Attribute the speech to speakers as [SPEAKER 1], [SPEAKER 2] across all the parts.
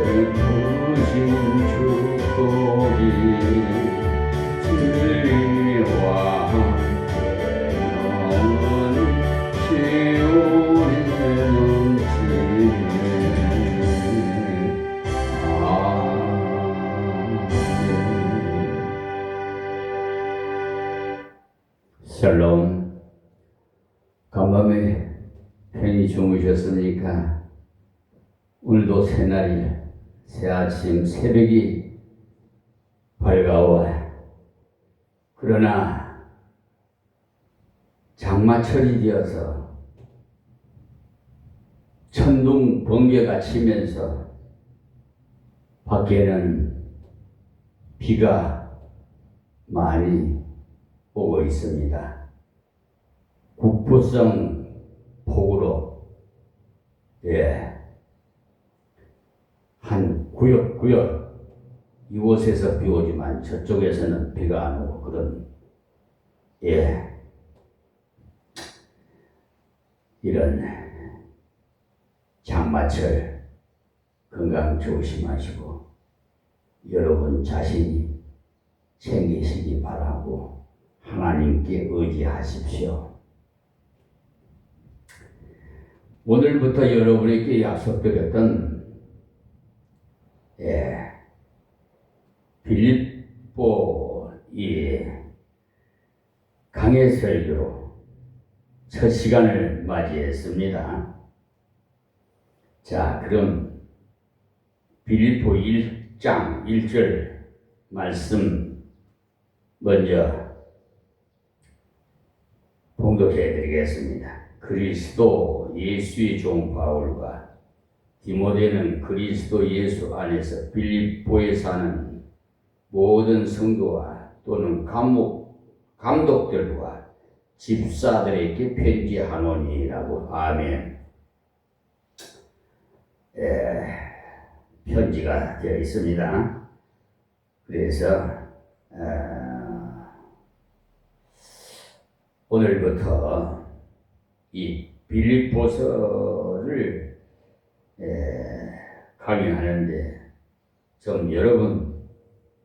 [SPEAKER 1] 베푸신 축복이 진리와 함께 너는 시온에 넘치네. 샬롬. 간밤에 편히 주무셨습니까? 오늘도 새날이 새아침 새벽이 밝아와. 그러나 장마철이 되어서 천둥 번개가 치면서 밖에는 비가 많이 오고 있습니다. 국부성 폭우로 한 구역 이곳에서 비 오지만 저쪽에서는 비가 안 오고 그런 이런 장마철 건강 조심하시고 여러분 자신이 챙기시기 바라고 하나님께 의지하십시오. 오늘부터 여러분에게 약속드렸던 빌립보 강해 설교로 첫 시간을 맞이했습니다. 자, 그럼 빌립보 1장 1절 말씀 먼저 봉독해 드리겠습니다. 그리스도 예수의 종 바울과 디모데는 그리스도 예수 안에서 빌립보에 사는 모든 성도와 또는 감독들과 집사들에게 편지하노니라고. 아멘. 편지가 되어 있습니다. 그래서 오늘부터 이 빌립보서를 강의하는데 좀 여러분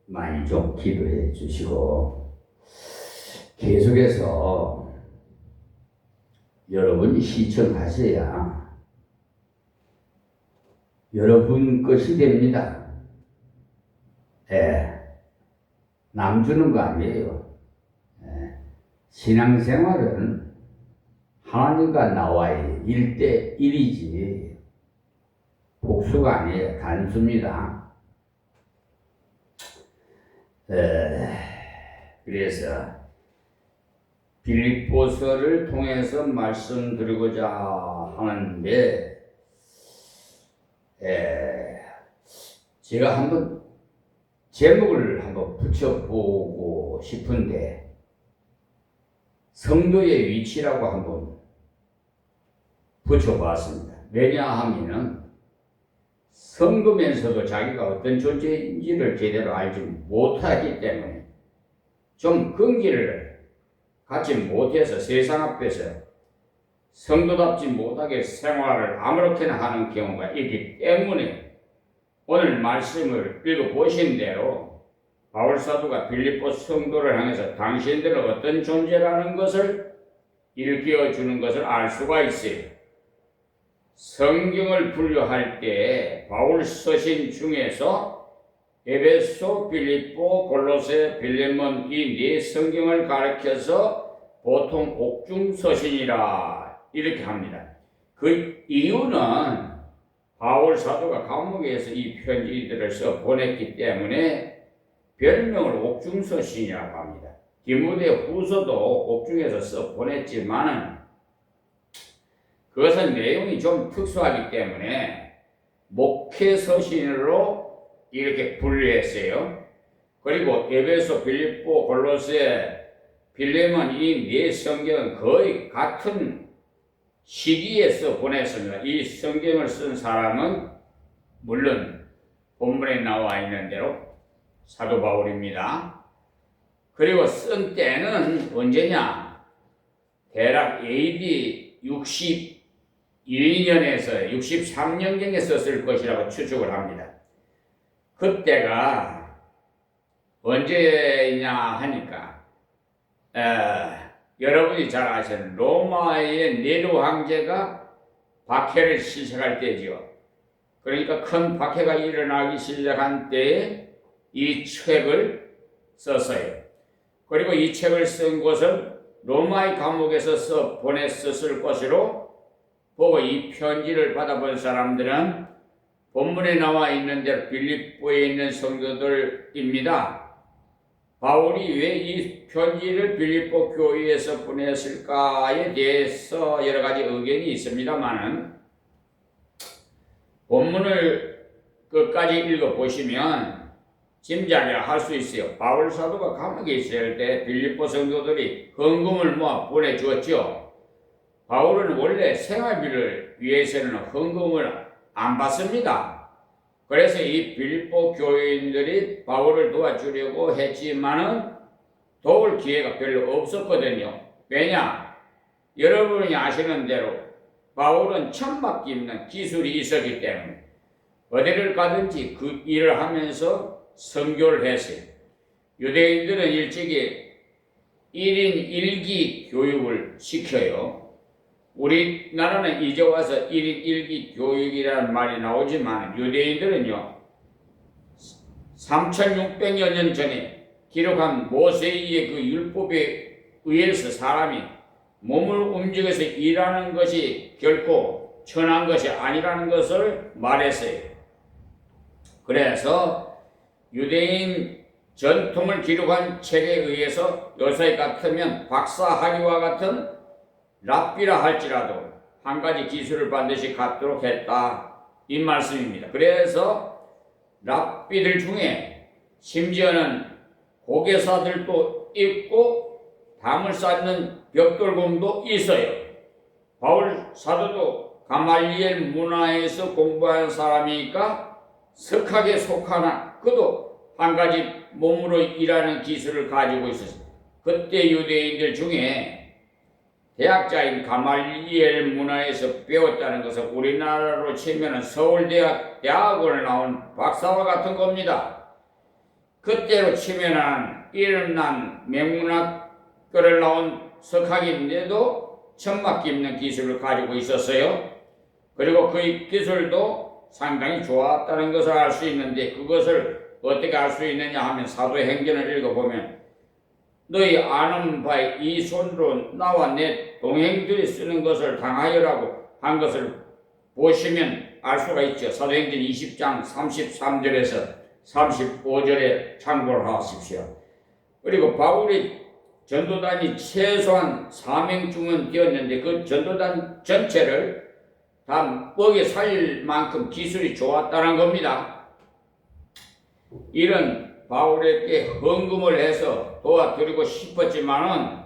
[SPEAKER 1] 많이 좀 기도해 주시고 계속해서 여러분이 시청하셔야 여러분 것이 됩니다. 남 주는 거 아니에요. 신앙생활은 하나님과 나와의 1대1이지 복수가 아니에요. 단수입니다. 그래서 빌립보서를 통해서 말씀드리고자 하는데 제가 한번 제목을 한번 붙여보고 싶은데 성도의 위치라고 한번 붙여봤습니다. 왜냐하면 성도면서도 자기가 어떤 존재인지를 제대로 알지 못하기 때문에 좀 긍지를 갖지 못해서 세상 앞에서 성도답지 못하게 생활을 아무렇게나 하는 경우가 있기 때문에 오늘 말씀을 읽어보신 대로 바울사도가 빌립보 성도를 향해서 당신들은 어떤 존재라는 것을 일깨워주는 것을 알 수가 있어요. 성경을 분류할 때 바울 서신 중에서 에베소, 빌립보, 골로새, 빌레몬 이 네 성경을 가리켜서 보통 옥중 서신이라 이렇게 합니다. 그 이유는 바울 사도가 감옥에서 이 편지들을 써 보냈기 때문에 별명을 옥중 서신이라고 합니다. 디모데 후서도 옥중에서 써 보냈지만은 그것은 내용이 좀 특수하기 때문에 목회 서신으로 이렇게 분류했어요. 그리고 에베소, 빌립보, 골로새, 빌레몬 이 네 성경은 거의 같은 시기에 써 보냈습니다. 이 성경을 쓴 사람은 물론 본문에 나와 있는 대로 사도 바울입니다. 그리고 쓴 때는 언제냐? 대략 AD 62 62년에서 63년경에 썼을 것이라고 추측을 합니다. 그때가 언제냐 하니까 여러분이 잘 아시는 로마의 네로 황제가 박해를 시작할 때죠. 그러니까 큰 박해가 일어나기 시작한 때에 이 책을 썼어요. 그리고 이 책을 쓴 것을 로마의 감옥에서 보냈었을 것으로 보고 이 편지를 받아본 사람들은 본문에 나와 있는 대로 빌립보에 있는 성도들입니다. 바울이 왜 이 편지를 빌립보 교회에서 보냈을까에 대해서 여러 가지 의견이 있습니다만은 본문을 끝까지 읽어보시면 짐작을 할 수 있어요. 바울 사도가 감옥에 있을 때 빌립보 성도들이 헌금을 모아 보내주었죠. 바울은 원래 생활비를 위해서는 헌금을 안 받습니다. 그래서 이 빌립보 교인들이 바울을 도와주려고 했지만은 도울 기회가 별로 없었거든요. 왜냐? 여러분이 아시는 대로 바울은 천막 깁는 기술이 있었기 때문에 어디를 가든지 그 일을 하면서 선교를 했어요. 유대인들은 일찍이 1인 1기 교육을 시켜요. 우리나라는 이제 와서 1인 1기 교육이라는 말이 나오지만 유대인들은요 3600여 년 전에 기록한 모세의 그 율법에 의해서 사람이 몸을 움직여서 일하는 것이 결코 천한 것이 아니라는 것을 말했어요. 그래서 유대인 전통을 기록한 책에 의해서 요새 같으면 박사학위와 같은 랍비라 할지라도 한 가지 기술을 반드시 갖도록 했다 이 말씀입니다. 그래서 랍비들 중에 심지어는 고개사들도 있고 담을 쌓는 벽돌공도 있어요. 바울 사도도 가말리엘 문화에서 공부한 사람이니까 석학에 속하나 그도 한 가지 몸으로 일하는 기술을 가지고 있었어요. 그때 유대인들 중에 대학자인 가말리엘 문화에서 배웠다는 것은 우리나라로 치면 서울대학 대학원을 나온 박사와 같은 겁니다. 그때로 치면 이름난 명문학교를 나온 석학인데도 천막 깁는 기술을 가지고 있었어요. 그리고 그 기술도 상당히 좋았다는 것을 알 수 있는데 그것을 어떻게 알 수 있느냐 하면 사도행전을 읽어보면 너희 아는 바에 이 손으로 나와 내 동행들이 쓰는 것을 당하여라고 한 것을 보시면 알 수가 있죠. 사도행전 20장 33절에서 35절에 참고를 하십시오. 그리고 바울이 전도단이 최소한 4명쯤은 되었는데 그 전도단 전체를 다 먹여 살릴 만큼 기술이 좋았다는 겁니다. 이런 바울에게 헌금을 해서 도와드리고 싶었지만은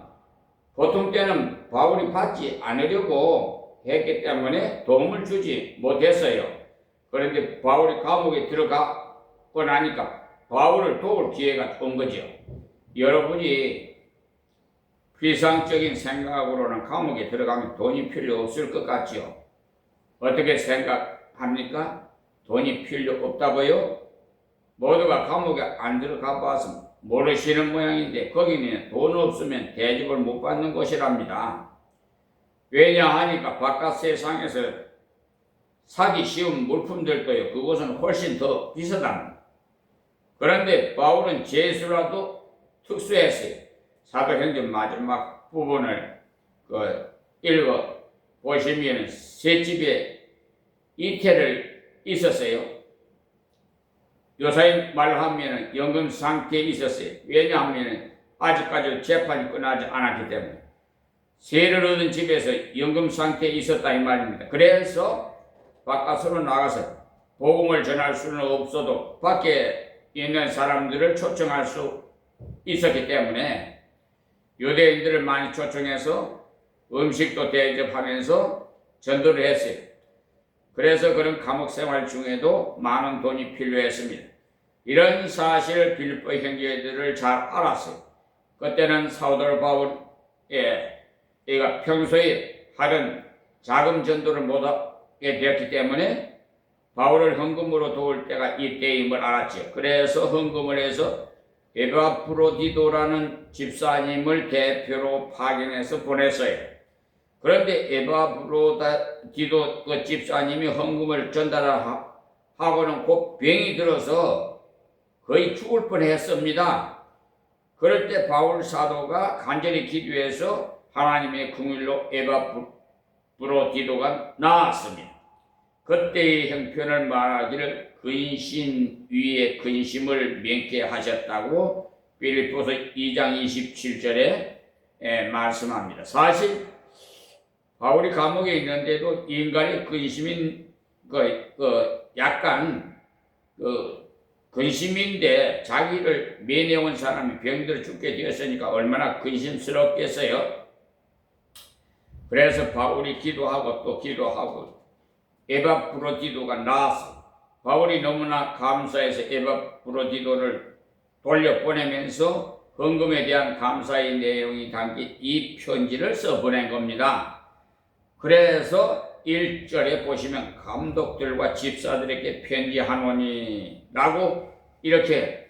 [SPEAKER 1] 보통 때는 바울이 받지 않으려고 했기 때문에 도움을 주지 못했어요. 그런데 바울이 감옥에 들어가고 나니까 바울을 도울 기회가 온 거죠. 여러분이 비상적인 생각으로는 감옥에 들어가면 돈이 필요 없을 것 같죠? 어떻게 생각합니까? 돈이 필요 없다고요? 모두가 감옥에 안 들어가 봐서 모르시는 모양인데 거기는 돈 없으면 대접을 못 받는 곳이랍니다. 왜냐하니까 바깥 세상에서 사기 쉬운 물품들도요 그곳은 훨씬 더 비싸답니다. 그런데 바울은 재수라도 특수했어요. 사도행전 마지막 부분을 읽어 보시면 새 집에 이태를 있었어요. 요새 말로 하면 연금 상태에 있었어요. 왜냐하면 아직까지 재판이 끝나지 않았기 때문에 세를 얻은 집에서 연금 상태에 있었다 이 말입니다. 그래서 바깥으로 나가서 복음을 전할 수는 없어도 밖에 있는 사람들을 초청할 수 있었기 때문에 유대인들을 많이 초청해서 음식도 대접하면서 전도를 했어요. 그래서 그런 감옥 생활 중에도 많은 돈이 필요했습니다. 이런 사실을 빌립보 형제들을 잘 알았어요. 그때는 사도 바울이 얘가 평소에 하던 자금 전도를 못하게 되었기 때문에 바울을 헌금으로 도울 때가 이때임을 알았죠. 그래서 헌금을 해서 에바프로디도라는 집사님을 대표로 파견해서 보냈어요. 그런데 에바프로디도 그 집사님이 헌금을 전달하고는 곧 병이 들어서 거의 죽을 뻔했습니다. 그럴 때 바울 사도가 간절히 기도해서 하나님의 긍휼로 에바프로디도가 나았습니다. 그때의 형편을 말하기를 근신 위에 근심을免게 하셨다고 빌립보서 2장 27절에 말씀합니다. 사실 바울이 감옥에 있는데도 인간의 근심인 약간 근심인데 자기를 면해온 사람이 병들어 죽게 되었으니까 얼마나 근심스럽겠어요. 그래서 바울이 기도하고 또 기도하고 에바프로디도가 나아서 바울이 너무나 감사해서 에바프로디도를 돌려보내면서 헌금에 대한 감사의 내용이 담긴 이 편지를 써보낸 겁니다. 그래서 1절에 보시면 감독들과 집사들에게 편지하노니 라고 이렇게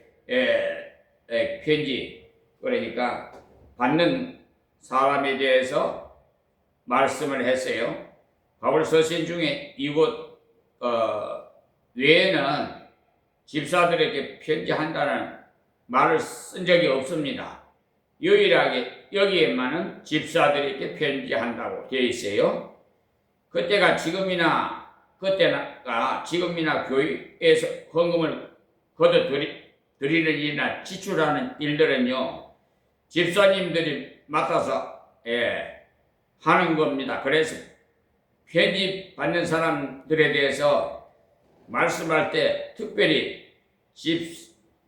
[SPEAKER 1] 편지, 그러니까 받는 사람에 대해서 말씀을 했어요. 바울 서신 중에 이곳 외에는 집사들에게 편지한다는 말을 쓴 적이 없습니다. 유일하게 여기에만은 집사들에게 편지한다고 되어 있어요. 그때가 지금이나 교회에서 헌금을 거둬 드리는 일이나 지출하는 일들은요, 집사님들이 맡아서 하는 겁니다. 그래서 편지 받는 사람들에 대해서 말씀할 때 특별히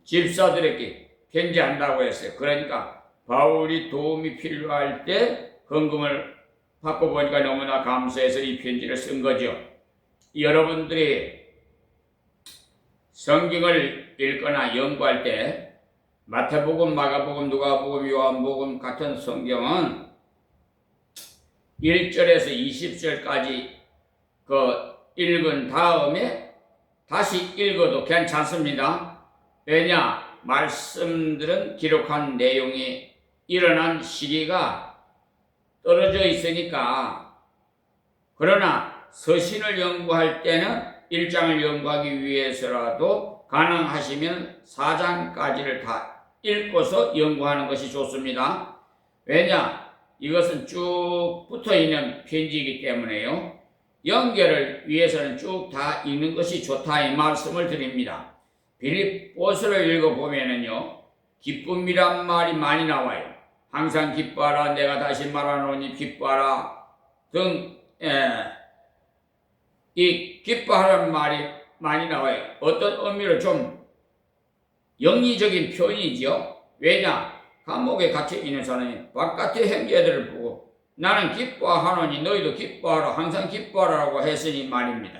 [SPEAKER 1] 집사들에게 편지한다고 했어요. 그러니까 바울이 도움이 필요할 때 헌금을 받고 보니까 너무나 감사해서 이 편지를 쓴 거죠. 여러분들이 성경을 읽거나 연구할 때 마태복음, 마가복음, 누가복음, 요한복음 같은 성경은 1절에서 20절까지 읽은 다음에 다시 읽어도 괜찮습니다. 왜냐? 말씀들은 기록한 내용이 일어난 시기가 떨어져 있으니까. 그러나 서신을 연구할 때는 1장을 연구하기 위해서라도 가능하시면 4장까지를 다 읽고서 연구하는 것이 좋습니다. 왜냐? 이것은 쭉 붙어있는 편지이기 때문에요. 연결을 위해서는 쭉 다 읽는 것이 좋다 이 말씀을 드립니다. 빌립보서를 읽어보면은요, 기쁨이란 말이 많이 나와요. 항상 기뻐하라, 내가 다시 말하노니 기뻐하라 등 이 기뻐하라는 말이 많이 나와요. 어떤 의미로 좀 영리적인 표현이죠. 왜냐? 감옥에 갇혀 있는 사람이 바깥의 형제들을 보고 나는 기뻐하노니 너희도 기뻐하라, 항상 기뻐하라고 했으니 말입니다.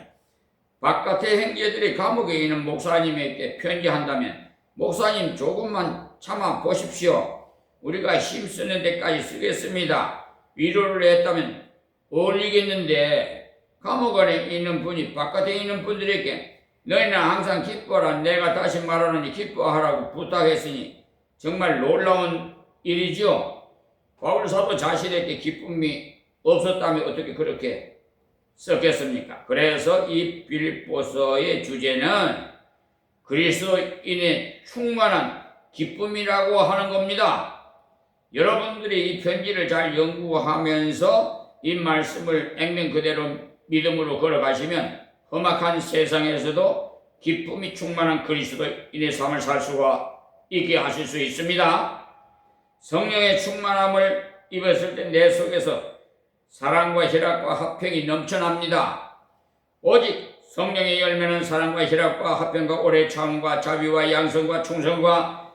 [SPEAKER 1] 바깥의 형제들이 감옥에 있는 목사님에게 편지한다면 목사님 조금만 참아 보십시오. 우리가 힘쓰는 데까지 쓰겠습니다. 위로를 했다면 어울리겠는데 감옥 안에 있는 분이 바깥에 있는 분들에게 너희는 항상 기뻐하라, 내가 다시 말하노니 기뻐하라고 부탁했으니 정말 놀라운 일이죠. 바울 사도 자신에게 기쁨이 없었다면 어떻게 그렇게 썼겠습니까? 그래서 이 빌립보서의 주제는 그리스도인의 충만한 기쁨이라고 하는 겁니다. 여러분들이 이 편지를 잘 연구하면서 이 말씀을 액면 그대로 믿음으로 걸어가시면 험악한 세상에서도 기쁨이 충만한 그리스도인의 삶을 살 수가 있게 하실 수 있습니다. 성령의 충만함을 입었을 때 내 속에서 사랑과 희락과 화평이 넘쳐납니다. 오직 성령의 열매는 사랑과 희락과 화평과 오래 참음과 자비와 양성과 충성과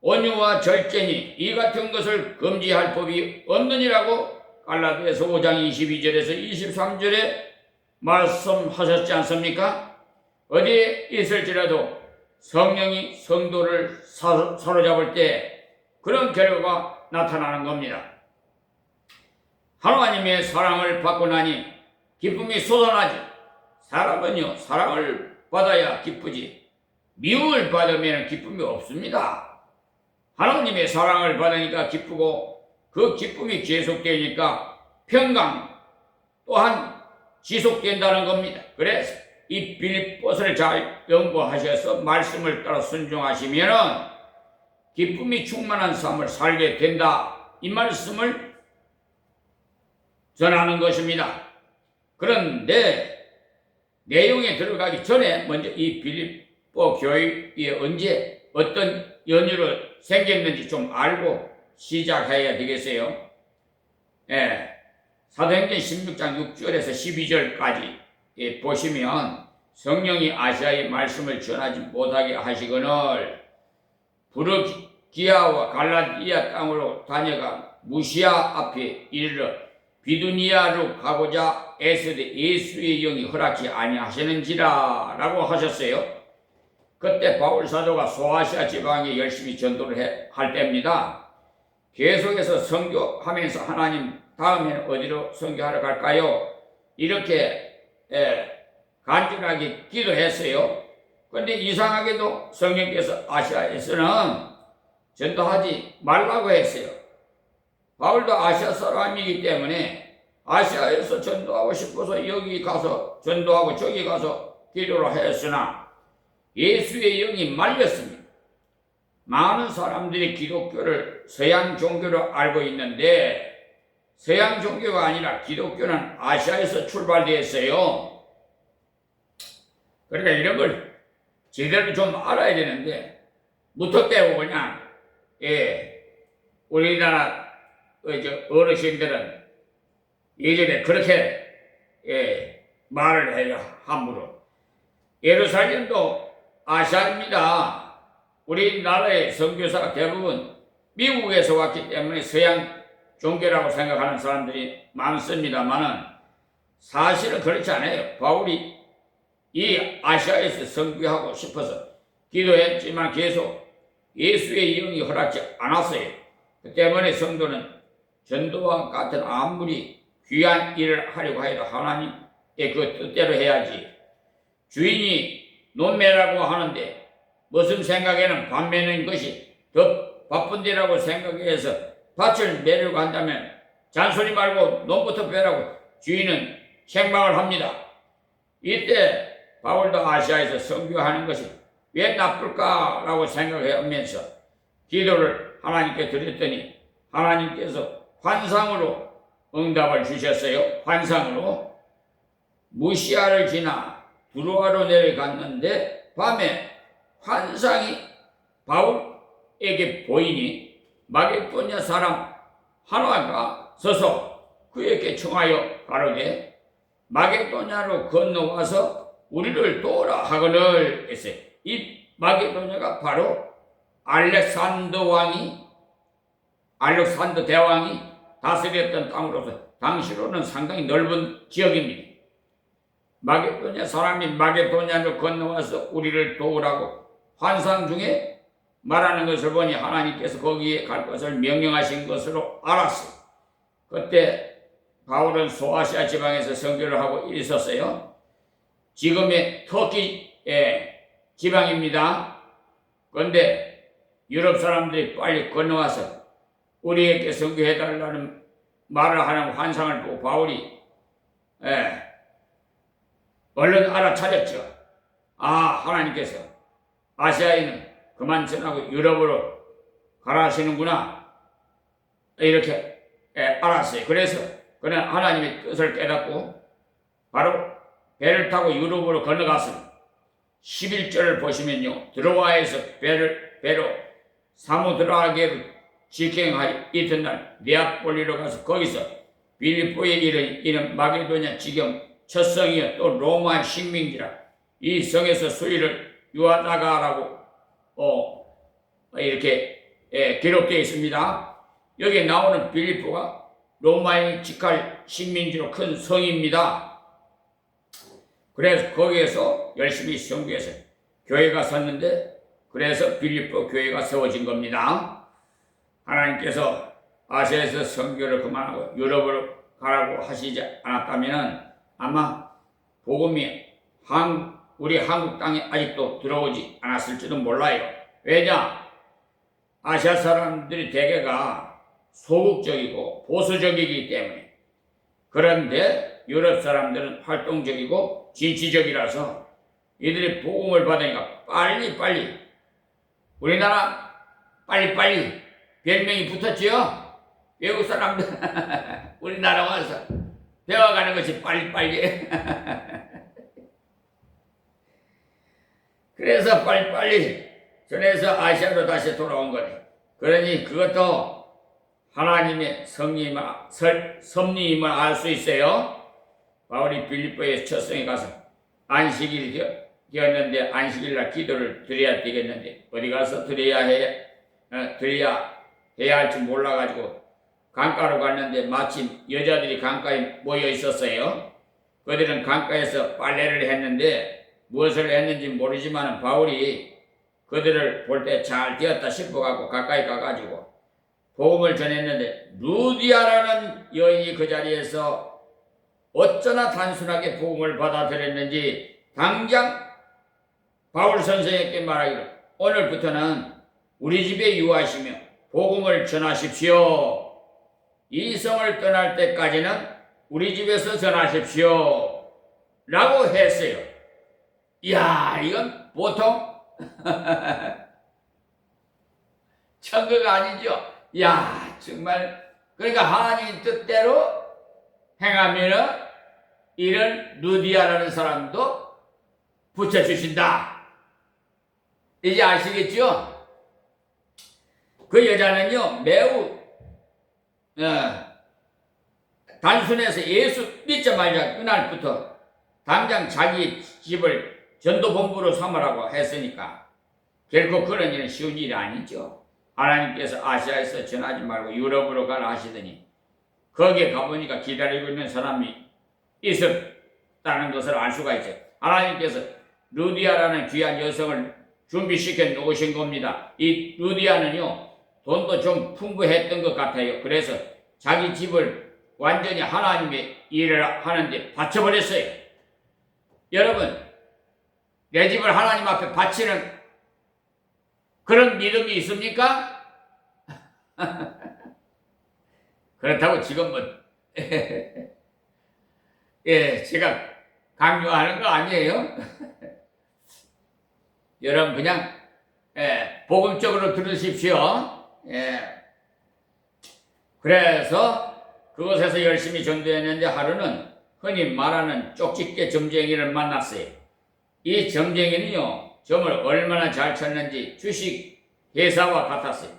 [SPEAKER 1] 온유와 절제니 이 같은 것을 금지할 법이 없느니라고 갈라디아서 5장 22절에서 23절에 말씀하셨지 않습니까? 어디에 있을지라도 성령이 성도를 사로잡을 때 그런 결과가 나타나는 겁니다. 하나님의 사랑을 받고 나니 기쁨이 솟아나지. 사람은요, 사랑을 받아야 기쁘지 미움을 받으면 기쁨이 없습니다. 하나님의 사랑을 받으니까 기쁘고 그 기쁨이 계속되니까 평강 또한 지속된다는 겁니다. 그래서 이 빌립보서를 잘 연구하셔서 말씀을 따라 순종하시면 기쁨이 충만한 삶을 살게 된다. 이 말씀을 전하는 것입니다. 그런데 내용에 들어가기 전에 먼저 이 빌립보 교회에 언제 어떤 연유로 생겼는지 좀 알고 시작해야 되겠어요. 사도행전 16장 6절에서 12절까지 보시면 성령이 아시아의 말씀을 전하지 못하게 하시거늘 부르기아와 갈라디아 땅으로 다녀가 무시아 앞에 이르러 비두니아로 가고자 애쓰되 예수의 영이 허락지 아니하시는지라 라고 하셨어요. 그때 바울 사도가 소아시아 지방에 열심히 전도를 할 때입니다. 계속해서 선교하면서 하나님 다음에는 어디로 선교하러 갈까요? 이렇게 간절하게 기도했어요. 그런데 이상하게도 성령께서 아시아에서는 전도하지 말라고 했어요. 바울도 아시아 사람이기 때문에 아시아에서 전도하고 싶어서 여기 가서 전도하고 저기 가서 기도를 했으나 예수의 영이 말렸습니다. 많은 사람들이 기독교를 서양 종교로 알고 있는데 서양 종교가 아니라 기독교는 아시아에서 출발되었어요. 그러니까 이런 걸 제대로 좀 알아야 되는데 무턱대고 그냥 우리나라 어르신들은 예전에 그렇게 말을 해요. 함부로. 예루살렘도 아시아입니다. 우리나라의 선교사가 대부분 미국에서 왔기 때문에 서양 종교라고 생각하는 사람들이 많습니다만은 사실은 그렇지 않아요. 바울이 이 아시아에서 선교하고 싶어서 기도했지만 계속 예수의 영이 허락지 않았어요. 그 때문에 성도는 전도와 같은 아무리 귀한 일을 하려고 해도 하나님의 그 뜻대로 해야지. 주인이 논매라고 하는데 무슨 생각에는 밭 매는 것이 더 바쁜데라고 생각해서 밭을 매려고 한다면 잔소리 말고 논부터 베라고 주인은 책망을 합니다. 이때 바울도 아시아에서 선교하는 것이 왜 나쁠까라고 생각하면서 기도를 하나님께 드렸더니 하나님께서 환상으로 응답을 주셨어요. 환상으로 무시아를 지나 두로아로 내려갔는데 밤에 환상이 바울에게 보이니 마게도냐 사람 하나가 서서 그에게 청하여 가로되 마게도냐로 건너와서 우리를 도우라 하거늘 했어요. 이 마게도냐가 바로 알렉산더 대왕이 다스렸던 땅으로서 당시로는 상당히 넓은 지역입니다. 마게도냐 사람이 마게도냐로 건너와서 우리를 도우라고 환상 중에 말하는 것을 보니 하나님께서 거기에 갈 것을 명령하신 것으로 알았어요. 그때 바울은 소아시아 지방에서 선교를 하고 있었어요. 지금의 터키 지방입니다. 그런데 유럽 사람들이 빨리 건너와서 우리에게 선교해달라는 말을 하는 환상을 보고 바울이 얼른 알아차렸죠. 하나님께서 아시아에는 그만 전하고 유럽으로 가라 하시는구나 이렇게 알았어요. 그래서 그는 하나님의 뜻을 깨닫고 바로 배를 타고 유럽으로 건너갔습니다. 11절을 보시면요. 드로아에서 배로 사모드라게로 직행하여 이튿날 네아폴리로 가서 거기서 빌립보에 이른 마게도냐 지경 첫 성이여 또 로마 식민지라 이 성에서 수일을 유하다가라고 이렇게 기록되어 있습니다. 여기에 나오는 빌립보가 로마의 직할 식민지로 큰 성입니다. 그래서 거기에서 열심히 선교해서 교회가 섰는데 그래서 빌립보 교회가 세워진 겁니다. 하나님께서 아시아에서 선교를 그만하고 유럽으로 가라고 하시지 않았다면 아마 복음이 우리 한국 땅에 아직도 들어오지 않았을지도 몰라요. 왜냐? 아시아 사람들이 대개가 소극적이고 보수적이기 때문에. 그런데 유럽 사람들은 활동적이고 진취적이라서 이들이 복음을 받으니까 빨리빨리, 우리나라 빨리빨리 별명이 붙었지요. 외국 사람들 우리나라 와서 배워가는 것이 빨리빨리. 그래서 빨리빨리 전해서 아시아로 다시 돌아온 거네. 그러니 그것도 하나님의 섭리임을 알 수 있어요. 바울이 빌립보에 첫 성에 가서 안식일이 되었는데 안식일날 기도를 드려야 되겠는데 어디 가서 드려야 해야 할지 몰라가지고 강가로 갔는데 마침 여자들이 강가에 모여 있었어요. 그들은 강가에서 빨래를 했는데 무엇을 했는지 모르지만 바울이 그들을 볼 때 잘 되었다 싶어가지고 가까이 가가지고 복음을 전했는데 루디아라는 여인이 그 자리에서 어쩌나 단순하게 복음을 받아들였는지 당장 바울 선생에게 말하기를 오늘부터는 우리 집에 유하시며 복음을 전하십시오. 이 성을 떠날 때까지는 우리 집에서 전하십시오. 라고 했어요. 이야, 이건 보통 천국 아니죠. 야, 정말 그러니까 하나님 뜻대로 행하면은 이런 루디아라는 사람도 붙여주신다. 이제 아시겠죠? 그 여자는요 매우 단순해서 예수 믿자마자 그날부터 당장 자기 집을 전도본부로 삼으라고 했으니까 결코 그런 일은 쉬운 일이 아니죠. 하나님께서 아시아에서 전하지 말고 유럽으로 가라 하시더니 거기에 가보니까 기다리고 있는 사람이 있었다는 것을 알 수가 있죠. 하나님께서 루디아라는 귀한 여성을 준비시켜 놓으신 겁니다. 이 루디아는요 돈도 좀 풍부했던 것 같아요. 그래서 자기 집을 완전히 하나님의 일을 하는데 바쳐버렸어요. 여러분, 내 집을 하나님 앞에 바치는 그런 믿음이 있습니까? 그렇다고 지금 뭐 예, 제가 강요하는 거 아니에요. 여러분 그냥 복음적으로 들으십시오. 그래서 그곳에서 열심히 전도했는데 하루는 흔히 말하는 쪽집게 점쟁이를 만났어요. 이 점쟁이는요 점을 얼마나 잘 쳤는지 주식 회사와 같았어요.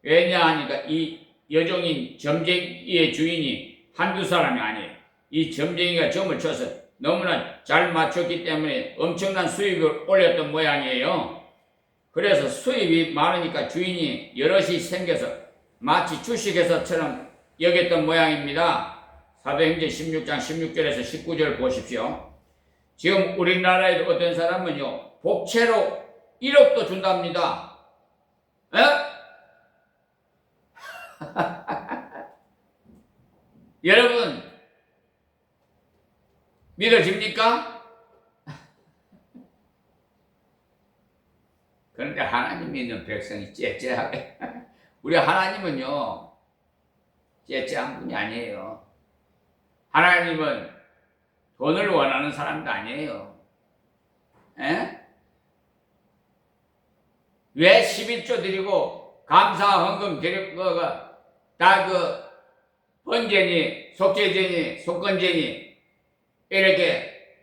[SPEAKER 1] 왜냐 하니까 이 여종인 점쟁이의 주인이 한두 사람이 아니에요. 이 점쟁이가 점을 쳐서 너무나 잘 맞췄기 때문에 엄청난 수입을 올렸던 모양이에요. 그래서 수입이 많으니까 주인이 여럿이 생겨서 마치 주식회사처럼 여겼던 모양입니다. 사도행전 16장 16절에서 19절 보십시오. 지금 우리나라에도 어떤 사람은요 복채로 1억도 준답니다. 에? 여러분 믿어집니까? 그런데 하나님 믿는 백성이 째째하게 우리 하나님은요 째째한 분이 아니에요. 하나님은 돈을 원하는 사람도 아니에요. 에? 왜 11조 드리고 감사 헌금 드리고 다 그 번제니 속죄제니 속건제니 이렇게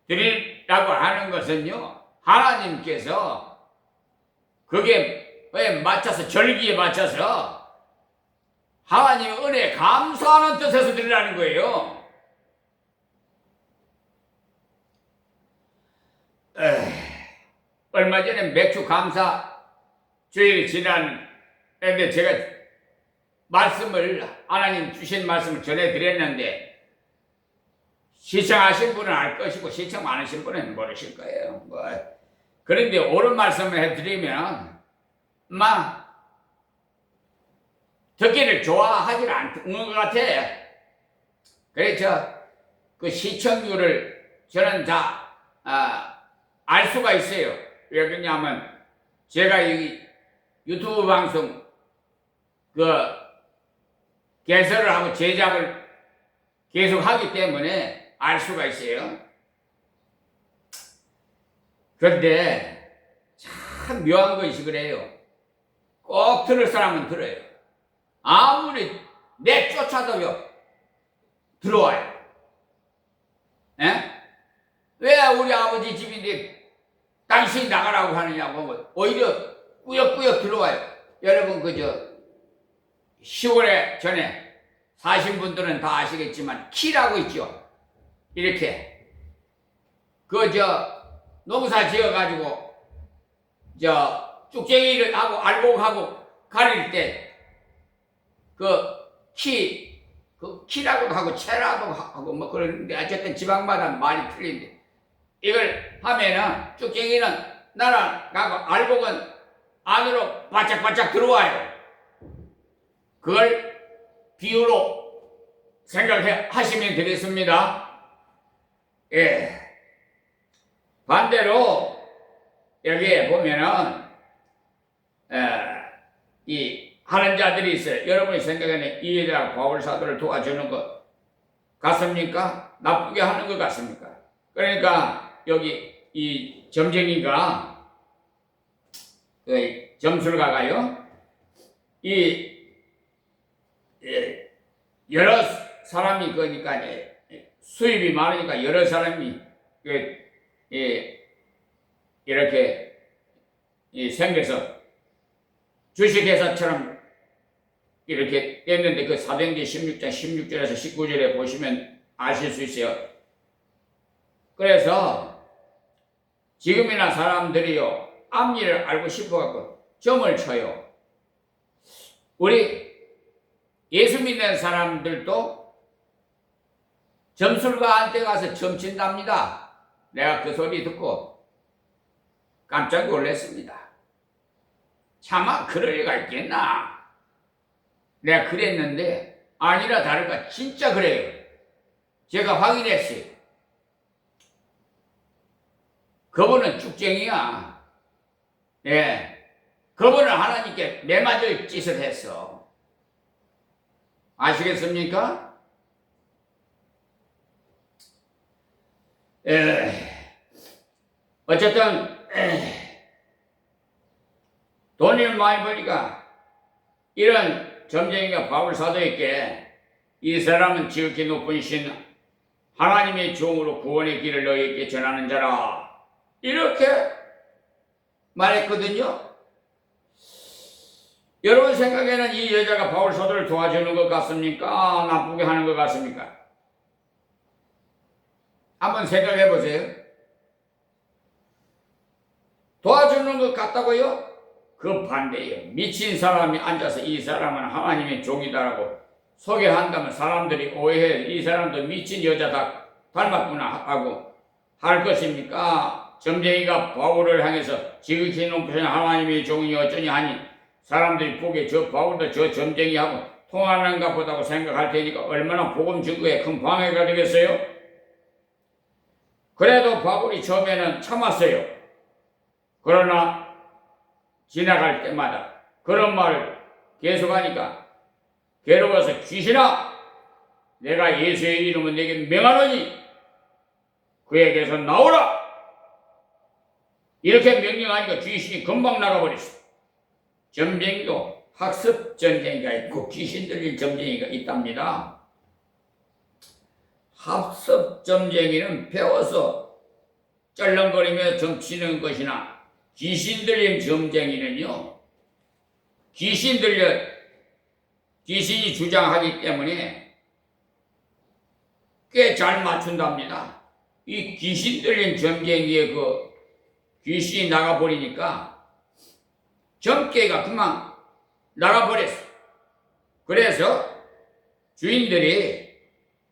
[SPEAKER 1] 드리라고 하는 것은요 하나님께서 그게 맞춰서 절기에 맞춰서 하나님의 은혜에 감사하는 뜻에서 드리라는 거예요. 얼마 전에 맥주 감사 주일이 지났는데 제가 하나님 주신 말씀을 전해드렸는데 시청하신 분은 알 것이고 시청 안 하신 분은 모르실 거예요. 그런데 옳은 말씀을 해드리면 듣기를 좋아하지 않는 것 같아. 그래서 그 시청률을 저는 다 알 수가 있어요. 왜 그러냐면 제가 이 유튜브 방송 그 개설을 하고 제작을 계속 하기 때문에 알 수가 있어요. 그런데 참 묘한 것이 그래요. 꼭 들을 사람은 들어요. 아무리 내쫓아도요 들어와요. 에? 왜 우리 아버지 집인데 당신이 나가라고 하느냐고 오히려 꾸역꾸역 들어와요. 여러분 그저 시골에 전에 사신 분들은 다 아시겠지만 키라고 있죠. 이렇게 농사 지어가지고 쭉쟁이를 하고 알곡하고 가릴 때 키라고 하고 채라고 하고 뭐 그러는데 어쨌든 지방마다 말이 틀린데 이걸 하면은 쭉쟁이는 날아가고 알곡은 안으로 바짝바짝 들어와요. 그걸 비유로 생각하시면 되겠습니다. 예. 반대로 여기에 보면은 이 하는 자들이 있어요. 여러분이 생각에는 이 여자가 바울 사도를 도와주는 것 같습니까? 나쁘게 하는 것 같습니까? 그러니까 여기 이 점쟁이가 점술가가요 여러 사람이 그러니까 수입이 많으니까 여러 사람이 이렇게 생겨서 주식회사처럼 이렇게 됐는데 그 사도행전 16장 16절에서 19절에 보시면 아실 수 있어요. 그래서 지금이나 사람들이요 앞일을 알고 싶어갖고 점을 쳐요. 우리 예수 믿는 사람들도 점술가한테 가서 점 친답니다. 내가 그 소리 듣고 깜짝 놀랐습니다. 차마 그럴 리가 있겠나? 내가 그랬는데 아니라 다를까 진짜 그래요. 제가 확인했어요. 그분은 쭉쟁이야. 예, 그분은 하나님께 매맞을 짓을 했어. 아시겠습니까? 어쨌든 돈을 많이 버니까 이런 점쟁이가 바울 사도에게 이 사람은 지극히 높은 신 하나님의 종으로 구원의 길을 너희에게 전하는 자라 이렇게 말했거든요. 여러분 생각에는 이 여자가 바울 사도를 도와주는 것 같습니까? 나쁘게 하는 것 같습니까? 한번 생각해 보세요. 도와주는 것 같다고요? 그 반대예요. 미친 사람이 앉아서 이 사람은 하나님의 종이다라고 소개한다면 사람들이 오해해 이 사람도 미친 여자다 닮았구나 하고 할 것입니까? 점쟁이가 바울을 향해서 지극히 높으신 하나님의 종이 어쩌니 하니 사람들이 보기에 저 바울도 저 점쟁이하고 통하는가 보다고 생각할 테니까 얼마나 복음 증거에 큰 방해가 되겠어요? 그래도 바울이 처음에는 참았어요. 그러나 지나갈 때마다 그런 말을 계속하니까 괴로워서 귀신아 내가 예수의 이름은 내게 명하노니 그에게서 나오라 이렇게 명령하니까 귀신이 금방 나가버렸어. 점쟁이도 학습 점쟁이가 있고 귀신 들린 점쟁이가 있답니다. 학습 점쟁이는 배워서 쩔렁거리며 점치는 것이나 귀신 들린 점쟁이는요 귀신이 주장하기 때문에 꽤 잘 맞춘답니다. 이 귀신 들린 점쟁이의 그 귀신이 나가버리니까 점괘가 그만 나가버렸어. 그래서 주인들이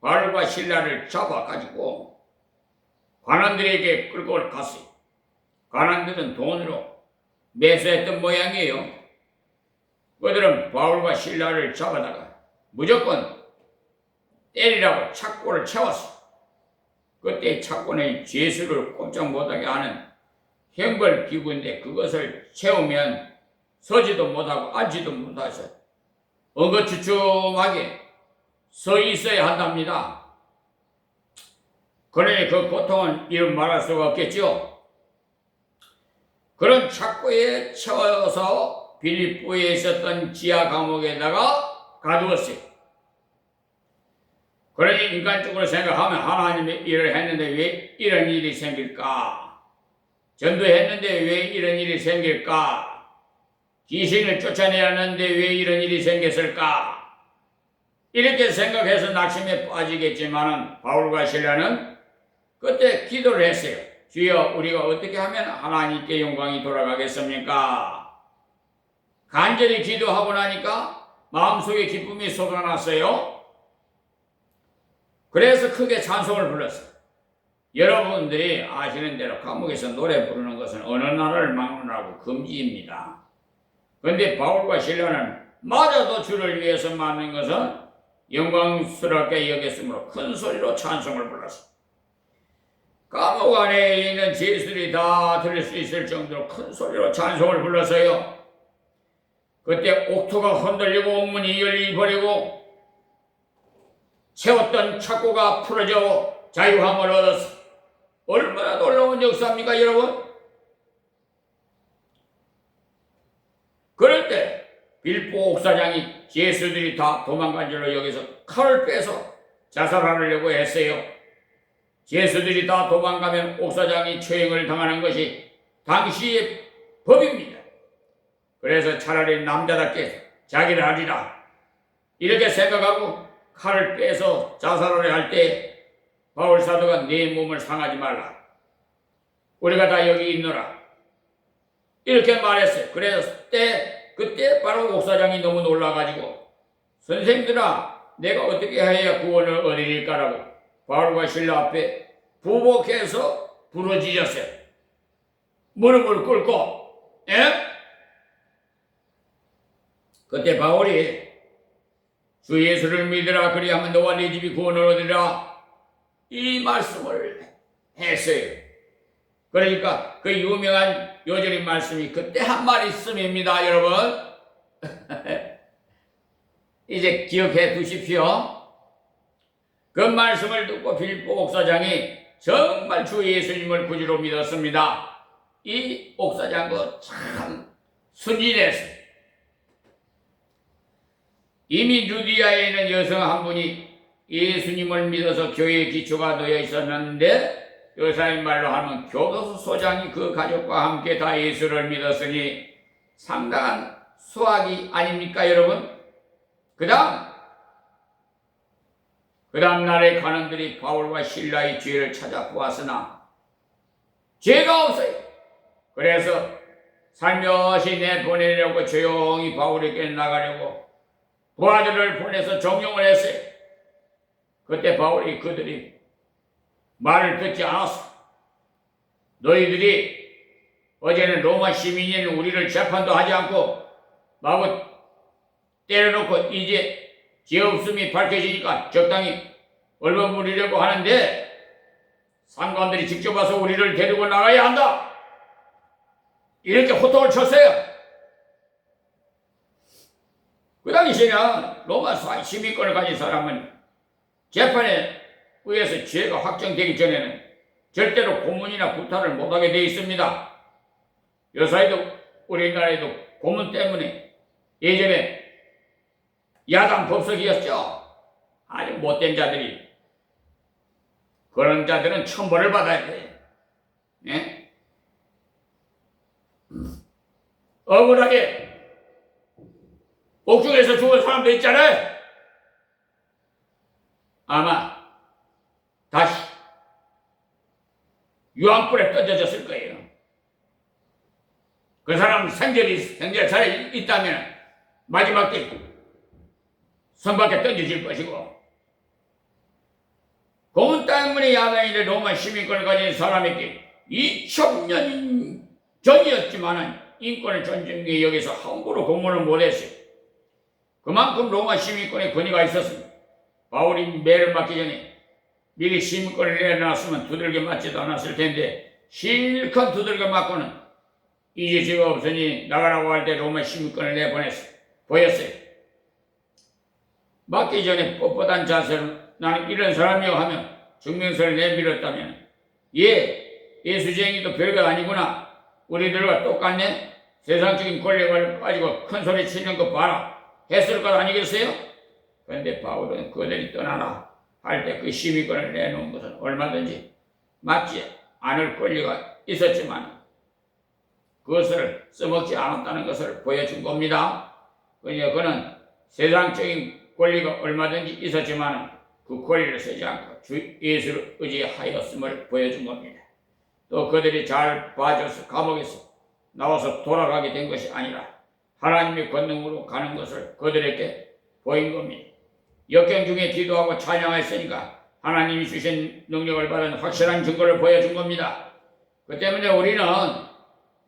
[SPEAKER 1] 바울과 실라를 잡아가지고 관원들에게 끌고 갔어요. 관원들은 돈으로 매수했던 모양이에요. 그들은 바울과 실라를 잡아다가 무조건 때리라고 착고를 채웠어. 그때 착고는 죄수를 꼼짝 못하게 하는 형벌기구인데 그것을 채우면 서지도 못하고 앉지도 못하셔. 엉거주춤하게 서 있어야 한답니다. 그러니 그 고통은 이름 말할 수가 없겠죠. 그런 착고에 채워서 빌립보에 있었던 지하 감옥에다가 가두었어요. 그러니 인간적으로 생각하면 하나님이 일을 했는데 왜 이런 일이 생길까? 전도했는데 왜 이런 일이 생길까? 귀신을 쫓아내야 하는데 왜 이런 일이 생겼을까? 이렇게 생각해서 낙심에 빠지겠지만은 바울과 실라는 그때 기도를 했어요. 주여, 우리가 어떻게 하면 하나님께 영광이 돌아가겠습니까? 간절히 기도하고 나니까 마음속에 기쁨이 솟아났어요. 그래서 크게 찬송을 불렀어요. 여러분들이 아시는 대로 감옥에서 노래 부르는 것은 어느 나라를 막론하고 금지입니다. 그런데 바울과 실라는 맞아도 주를 위해서 맞는 것은 영광스럽게 여겼으므로 큰 소리로 찬송을 불렀어요. 감옥 안에 있는 죄수들이 다 들을 수 있을 정도로 큰 소리로 찬송을 불렀어요. 그때 옥토가 흔들리고 옥문이 열리버리고 채웠던 착고가 풀어져 자유함을 얻었어. 얼마나 놀라운 역사입니까, 여러분? 그럴 때 빌립보 옥사장이 죄수들이 다 도망간 줄로 여기서 칼을 빼서 자살하려고 했어요. 죄수들이 다 도망가면 옥사장이 처형을 당하는 것이 당시의 법입니다. 그래서 차라리 남자답게 자기를 하리라 이렇게 생각하고 칼을 빼서 자살하려 할 때 바울 사도가 내 몸을 상하지 말라. 우리가 다 여기 있노라. 이렇게 말했어요. 그래서 그때 바로 옥사장이 너무 놀라가지고 선생님들아 내가 어떻게 해야 구원을 얻으릴까라고 바울과 실라 앞에 부복해서 부르짖었어요. 무릎을 꿇고 그때 바울이 주 예수를 믿으라 그리하면 너와 네 집이 구원을 얻으리라 이 말씀을 했어요. 그러니까 그 유명한 요절의 말씀이 그때 한 말씀입니다, 여러분. 이제 기억해 두십시오. 그 말씀을 듣고 빌립보 옥사장이 정말 주 예수님을 구주로 믿었습니다. 이 옥사장도 참 순진했어요. 이미 루디아에 있는 여성 한 분이 예수님을 믿어서 교회의 기초가 되어 있었는데 요사님 말로 하면 교도소 소장이 그 가족과 함께 다 예수를 믿었으니 상당한 수확이 아닙니까, 여러분? 그 다음 날에 관원들이 바울과 실라의 죄를 찾아 보았으나 죄가 없어요. 그래서 살며시 내보내려고 조용히 바울에게 나가려고 부하들을 보내서 정령을 했어요. 그때 바울이 그들이 말을 듣지 않았어. 너희들이 어제는 로마 시민인 우리를 재판도 하지 않고 마구 때려놓고 이제 죄 없음이 밝혀지니까 적당히 얼버무리려고 하는데 상관들이 직접 와서 우리를 데리고 나가야 한다. 이렇게 호통을 쳤어요. 그 당시에는 로마 시민권을 가진 사람은 재판에 의해서 죄가 확정되기 전에는 절대로 고문이나 구타를 못하게 되어 있습니다. 요사이도 우리나라에도 고문 때문에 예전에 야당 법석이었죠. 아주 못된 자들이 그런 자들은 처벌을 받아야 돼. 네? 억울하게 옥중에서 죽은 사람도 있잖아요. 아마 다시 유황불에 던져졌을 거예요. 그 사람 생절 살아 있다면 마지막 때 선밖에 던져질 것이고 고문 때문에 야당인의 로마 시민권을 가진 사람에게 2000년 전이었지만 인권을 존중해 여기서 함부로 고문을 못했어요. 그만큼 로마 시민권에 권위가 있었습니다. 바울이 매를 맞기 전에 미리 시민권을 내놨으면 두들겨 맞지도 않았을 텐데 실컷 두들겨 맞고는 이제 죄가 없으니 나가라고 할 때 로마 시민권을 내보냈어요. 보였어요. 맞기 전에 뻣뻣한 자세로 나는 이런 사람이요 하며 증명서를 내밀었다면 예수쟁이도 별거 아니구나. 우리들과 똑같네. 세상적인 권력을 가지고 큰 소리 치는 거 봐라. 했을 것 아니겠어요? 그런데 바울은 그들이 떠나라 할 때 그 시민권을 내놓은 것은 얼마든지 맞지 않을 권리가 있었지만 그것을 써먹지 않았다는 것을 보여준 겁니다. 그러니까 그는 세상적인 권리가 얼마든지 있었지만 그 권리를 쓰지 않고 주 예수를 의지하였음을 보여준 겁니다. 또 그들이 잘 봐줘서 감옥에서 나와서 돌아가게 된 것이 아니라 하나님의 권능으로 가는 것을 그들에게 보인 겁니다. 역경 중에 기도하고 찬양했으니까 하나님이 주신 능력을 받은 확실한 증거를 보여준 겁니다. 그 때문에 우리는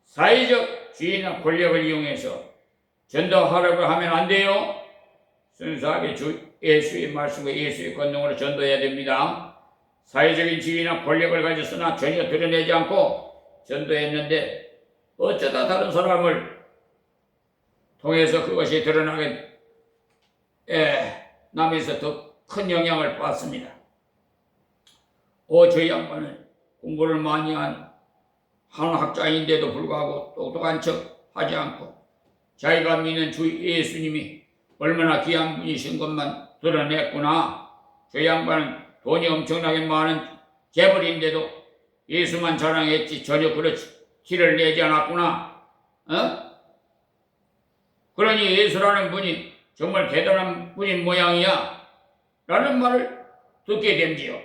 [SPEAKER 1] 사회적 지위나 권력을 이용해서 전도하려고 하면 안 돼요. 순수하게 주 예수의 말씀과 예수의 권능으로 전도해야 됩니다. 사회적인 지위나 권력을 가졌으나 전혀 드러내지 않고 전도했는데 어쩌다 다른 사람을 통해서 그것이 드러나게 남에서 더 큰 영향을 받습니다. 저 양반은 공부를 많이 한 학자인데도 불구하고 똑똑한 척 하지 않고 자기가 믿는 주 예수님이 얼마나 귀한 분이신 것만 드러냈구나. 저 양반은 돈이 엄청나게 많은 재벌인데도 예수만 자랑했지 전혀 그렇지 티를 내지 않았구나. 그러니 예수라는 분이 정말 대단한 분인 모양이야 라는 말을 듣게 됩지요.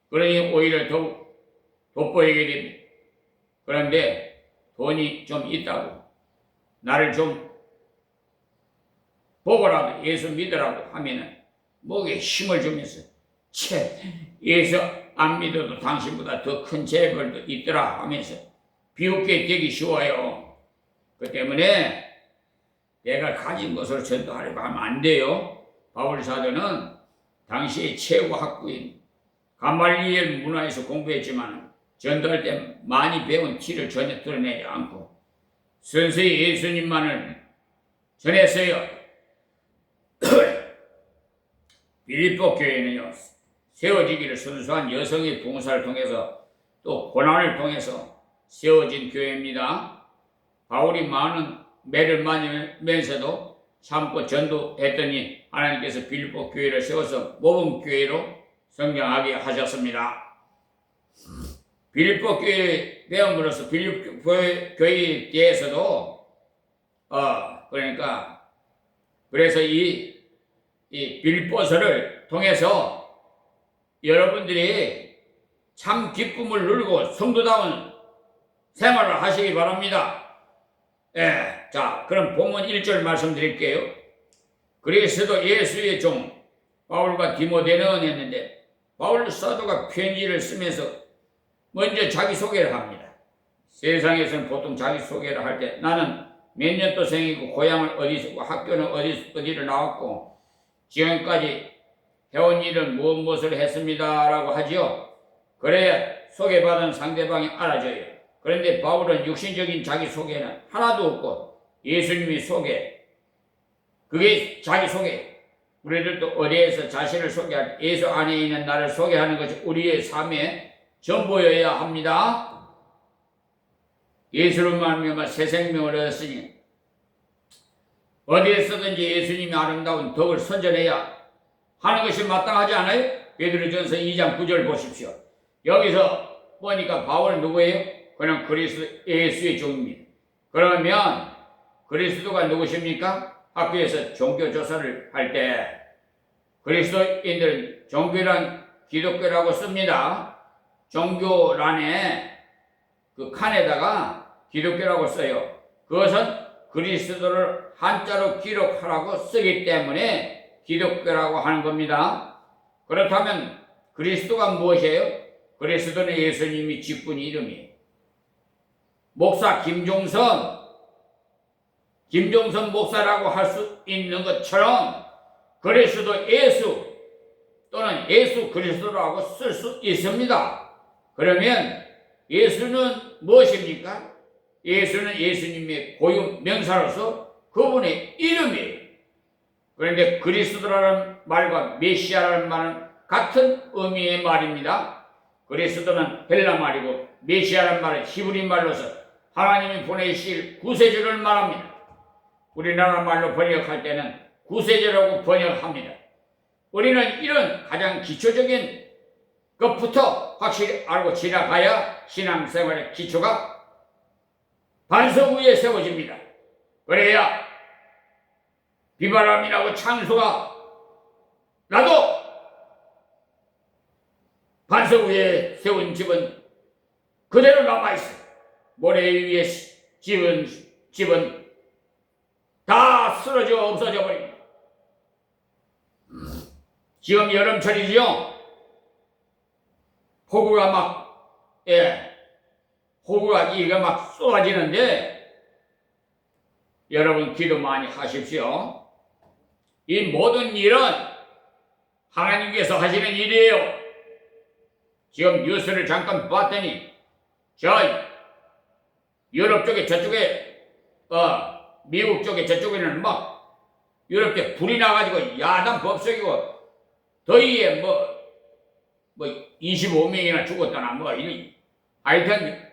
[SPEAKER 1] 그러니 오히려 더욱 돋보이게 됩니다. 그런데 돈이 좀 있다고 나를 좀 보고라도 예수 믿으라고 하면은 목에 힘을 주면서 예수 안 믿어도 당신보다 더 큰 재벌도 있더라 하면서 비웃게 되기 쉬워요. 그 때문에 내가 가진 것을 전도하려고 하면 안 돼요. 바울 사도는 당시의 최고 학부인 가말리엘 문화에서 공부했지만 전도할 때 많이 배운 티를 전혀 드러내지 않고 순수히 예수님만을 전했어요. 빌립보 교회는요, 세워지기를 순수한 여성의 봉사를 통해서 또 고난을 통해서 세워진 교회입니다. 바울이 많은 매를 맞으면서도 참고 전도했더니 하나님께서 빌립보 교회를 세워서 모범교회로 성장하게 하셨습니다. 빌립보 교회 배움으로써 빌립보 교회에 대해서도 그래서 이 빌립보서를 통해서 여러분들이 참 기쁨을 누리고 성도다운 생활을 하시기 바랍니다. 자, 그럼 본문 1절 말씀드릴게요. 그리스도 예수의 종 바울과 디모데는 했는데 바울 사도가 편지를 쓰면서 먼저 자기소개를 합니다. 세상에서는 보통 자기소개를 할 때 나는 몇 년도생이고 고향을 어디서 학교는 어디를 나왔고 지금까지 해온 일은 무엇을 했습니다 라고 하죠. 그래야 소개받은 상대방이 알아줘요. 그런데 바울은 육신적인 자기소개는 하나도 없고 예수님이 소개, 그게 자기소개. 우리들도 어디에서 자신을 소개할 때 예수 안에 있는 나를 소개하는 것이 우리의 삶의 전부여야 합니다. 예수로 말미암아 새 생명을 얻었으니 어디에서든지 예수님이 아름다운 덕을 선전해야 하는 것이 마땅하지 않아요? 베드로전서 2장 9절 보십시오. 여기서 보니까 바울 누구예요? 그냥 그리스도 예수의 종입니다. 그러면 그리스도가 누구십니까? 학교에서 종교조사를 할 때 그리스도인들은 종교란 기독교라고 씁니다. 종교란에 그 칸에다가 기독교라고 써요. 그것은 그리스도를 한자로 기록하라고 쓰기 때문에 기독교라고 하는 겁니다. 그렇다면 그리스도가 무엇이에요? 그리스도는 예수님이 짓꾼 이름이에요. 목사 김종선 목사라고 할 수 있는 것처럼 그리스도 예수 또는 예수 그리스도라고 쓸 수 있습니다. 그러면 예수는 무엇입니까? 예수는 예수님의 고유 명사로서 그분의 이름이에요. 그런데 그리스도라는 말과 메시아라는 말은 같은 의미의 말입니다. 그리스도는 헬라 말이고 메시아라는 말은 히브리 말로서 하나님이 보내실 구세주를 말합니다. 우리나라 말로 번역할 때는 구세주라고 번역합니다. 우리는 이런 가장 기초적인 것부터 확실히 알고 지나가야 신앙생활의 기초가 반석 위에 세워집니다. 그래야 비바람이 나고 창수가 나도 반석 위에 세운 집은 그대로 남아있어. 모래 위에 지은 집은 다 쓰러져 없어져 버립니다. 지금 여름철이죠? 폭우가 폭우가 이가 막 쏟아지는데 여러분 기도 많이 하십시오. 이 모든 일은 하나님께서 하시는 일이에요. 지금 뉴스를 잠깐 봤더니 저 유럽 쪽에 저쪽에 미국 쪽에 저쪽에는 막 유럽 때 불이 나가지고 야단 법석이고 더위에 25명이나 죽었다나 이런 하여튼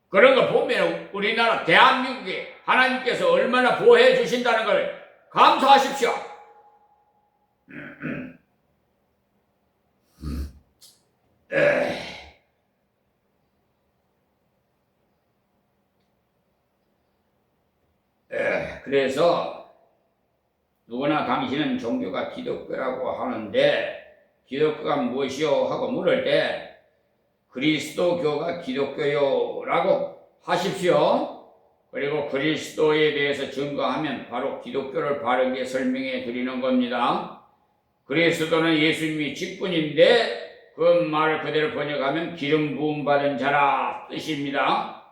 [SPEAKER 1] 그런 거 보면 우리나라 대한민국에 하나님께서 얼마나 보호해 주신다는 걸 감사하십시오. 그래서 누구나 당신은 종교가 기독교라고 하는데 기독교가 무엇이요? 하고 물을 때 그리스도교가 기독교요라고 하십시오. 그리고 그리스도에 대해서 증거하면 바로 기독교를 바르게 설명해 드리는 겁니다. 그리스도는 예수님이 직분인데 그 말을 그대로 번역하면 기름 부음 받은 자라 뜻입니다.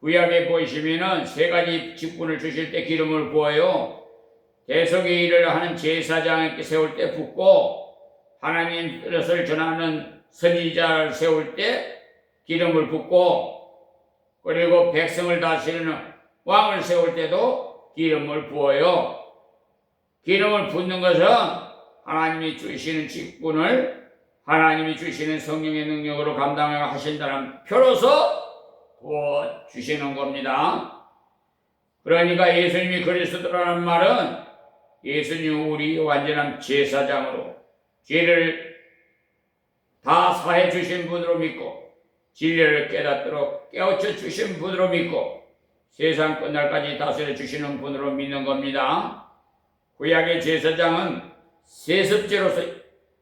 [SPEAKER 1] 구약에 보시면은 세 가지 직분을 주실 때 기름을 부어요. 대속의 일을 하는 제사장에게 세울 때 붓고 하나님 뜻을 전하는 선지자를 세울 때 기름을 붓고 그리고 백성을 다스리는 왕을 세울 때도 기름을 부어요. 기름을 붓는 것은 하나님이 주시는 직분을 하나님이 주시는 성령의 능력으로 감당하신다는 표로서 부어주시는 겁니다. 그러니까 예수님이 그리스도라는 말은 예수님 우리 완전한 제사장으로 죄를 다 사해 주신 분으로 믿고 진리를 깨닫도록 깨우쳐 주신 분으로 믿고 세상 끝날까지 다스려 주시는 분으로 믿는 겁니다. 구약의 제사장은 세습제로서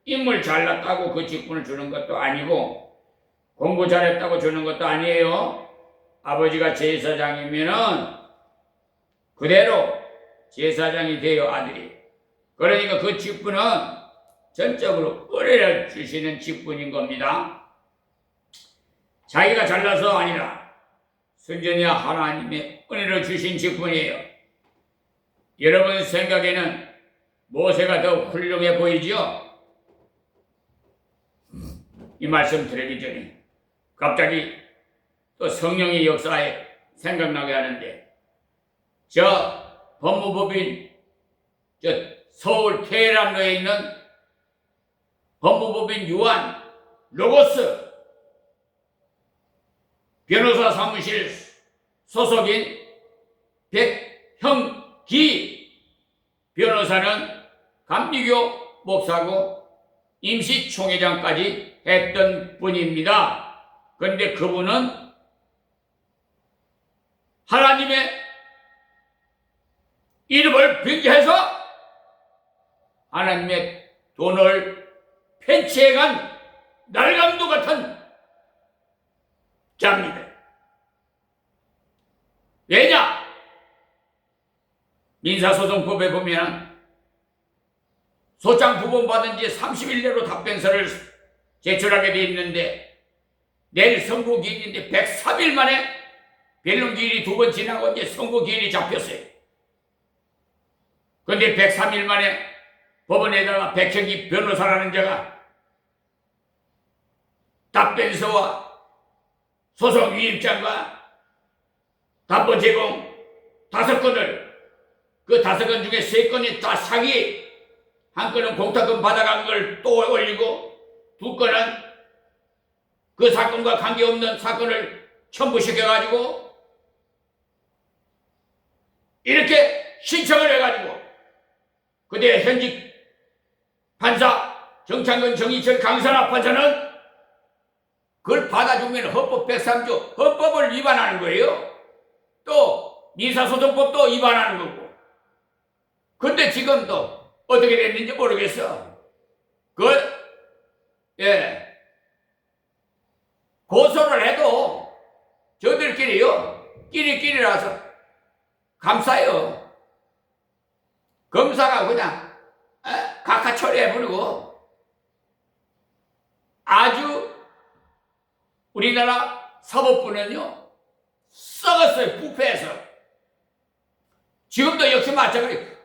[SPEAKER 1] 인물 잘났다고 그 직분을 주는 것도 아니고 공부 잘했다고 주는 것도 아니에요. 아버지가 제사장이면은 그대로 제사장이 돼요, 아들이. 그러니까 그 직분은 전적으로 은혜를 주시는 직분인 겁니다. 자기가 잘나서 아니라 순전히 하나님의 은혜를 주신 직분이에요. 여러분 생각에는 모세가 더 훌륭해 보이지요? 이 말씀 드리기 전에 갑자기 또 성령의 역사에 생각나게 하는데 저 법무법인 저 서울 테헤란로에 있는 법무법인 유한 로고스 변호사 사무실 소속인 백형기 변호사는 감리교 목사고 임시총회장까지 했던 분입니다. 그런데 그분은 하나님의 이름을 빙자해서 하나님의 돈을 편취해간 날강도 같은 자입니다. 왜냐? 민사소송법에 보면 소장 부본받은 지 30일 내로 답변서를 제출하게 되어 있는데 내일 선고기일인데 103일 만에 변론기일이 2번 지나고 이제 선고기일이 잡혔어요. 그런데 103일 만에 법원에다가 백형기 변호사라는 자가 답변서와 소송 위임장과 담보 제공 5건을 그 5건 중에 3건이 다 사기, 1건은 공탁금 받아간 걸 또 올리고 2건은 그 사건과 관계없는 사건을 첨부시켜가지고 이렇게 신청을 해가지고 그때 현직 판사 정창근, 정희철, 강선아 판사는 그걸 받아주면 헌법 103조 헌법을 위반하는 거예요. 또 민사소송법도 위반하는 거고. 근데 지금도 어떻게 됐는지 모르겠어. 고소를 해도 저들끼리요, 끼리끼리라서 감싸요. 검사가 그냥 각하 처리해버리고 아주 우리나라 사법부는요 썩었어요. 부패해서. 지금도 역시 마찬가지.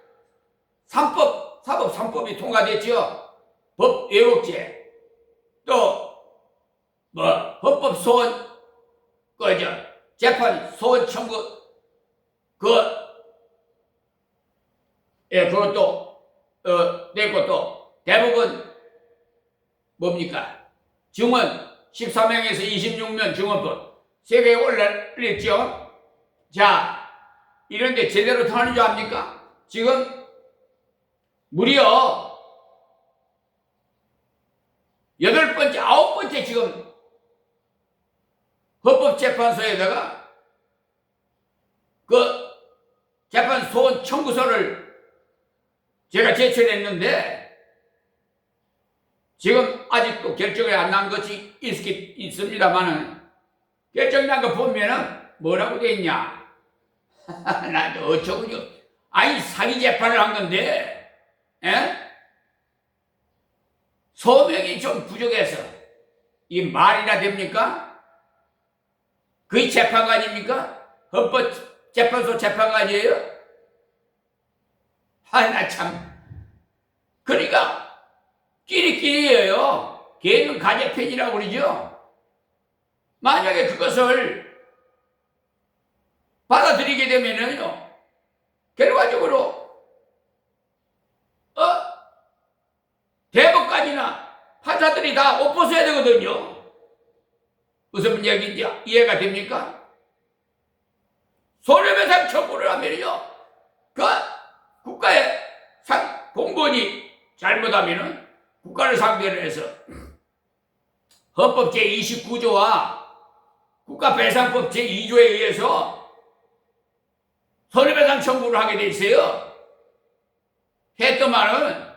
[SPEAKER 1] 사법 3법이 통과됐죠. 법 왜곡죄, 또 헌법 소원 재판 소원 청구 그것도 냈고 또 대부분 뭡니까? 증언 14명에서 26명 증언법 세계에 올렸죠. 자, 이런데 제대로 통하는 줄 압니까? 지금 무려 8번째, 9번째 지금 헌법재판소에다가 그 재판 소원 청구서를 제가 제출했는데 지금 아직도 결정이 안 난 것이 있습니다만은 결정 난 거 보면은 뭐라고 돼 있냐? 나도 어쩌고저 아니 사기 재판을 한 건데 소명이 좀 부족해서 이 말이나 됩니까? 그게 재판관입니까? 헌법재판소 재판관이에요? 나 참. 그러니까 끼리끼리예요. 개는 가재팬이라고 그러죠. 만약에 그것을 받아들이게 되면은요, 결과적으로 대법관이나 판사들이 다 옷 벗어야 되거든요. 무슨 얘기인지 이해가 됩니까? 손해배상 청구를 하면요, 그 국가의 공무원이 잘못하면은 국가를 상대로 해서 헌법 제29조와 국가배상법 제2조에 의해서 손해배상 청구를 하게 돼 있어요. 했더만은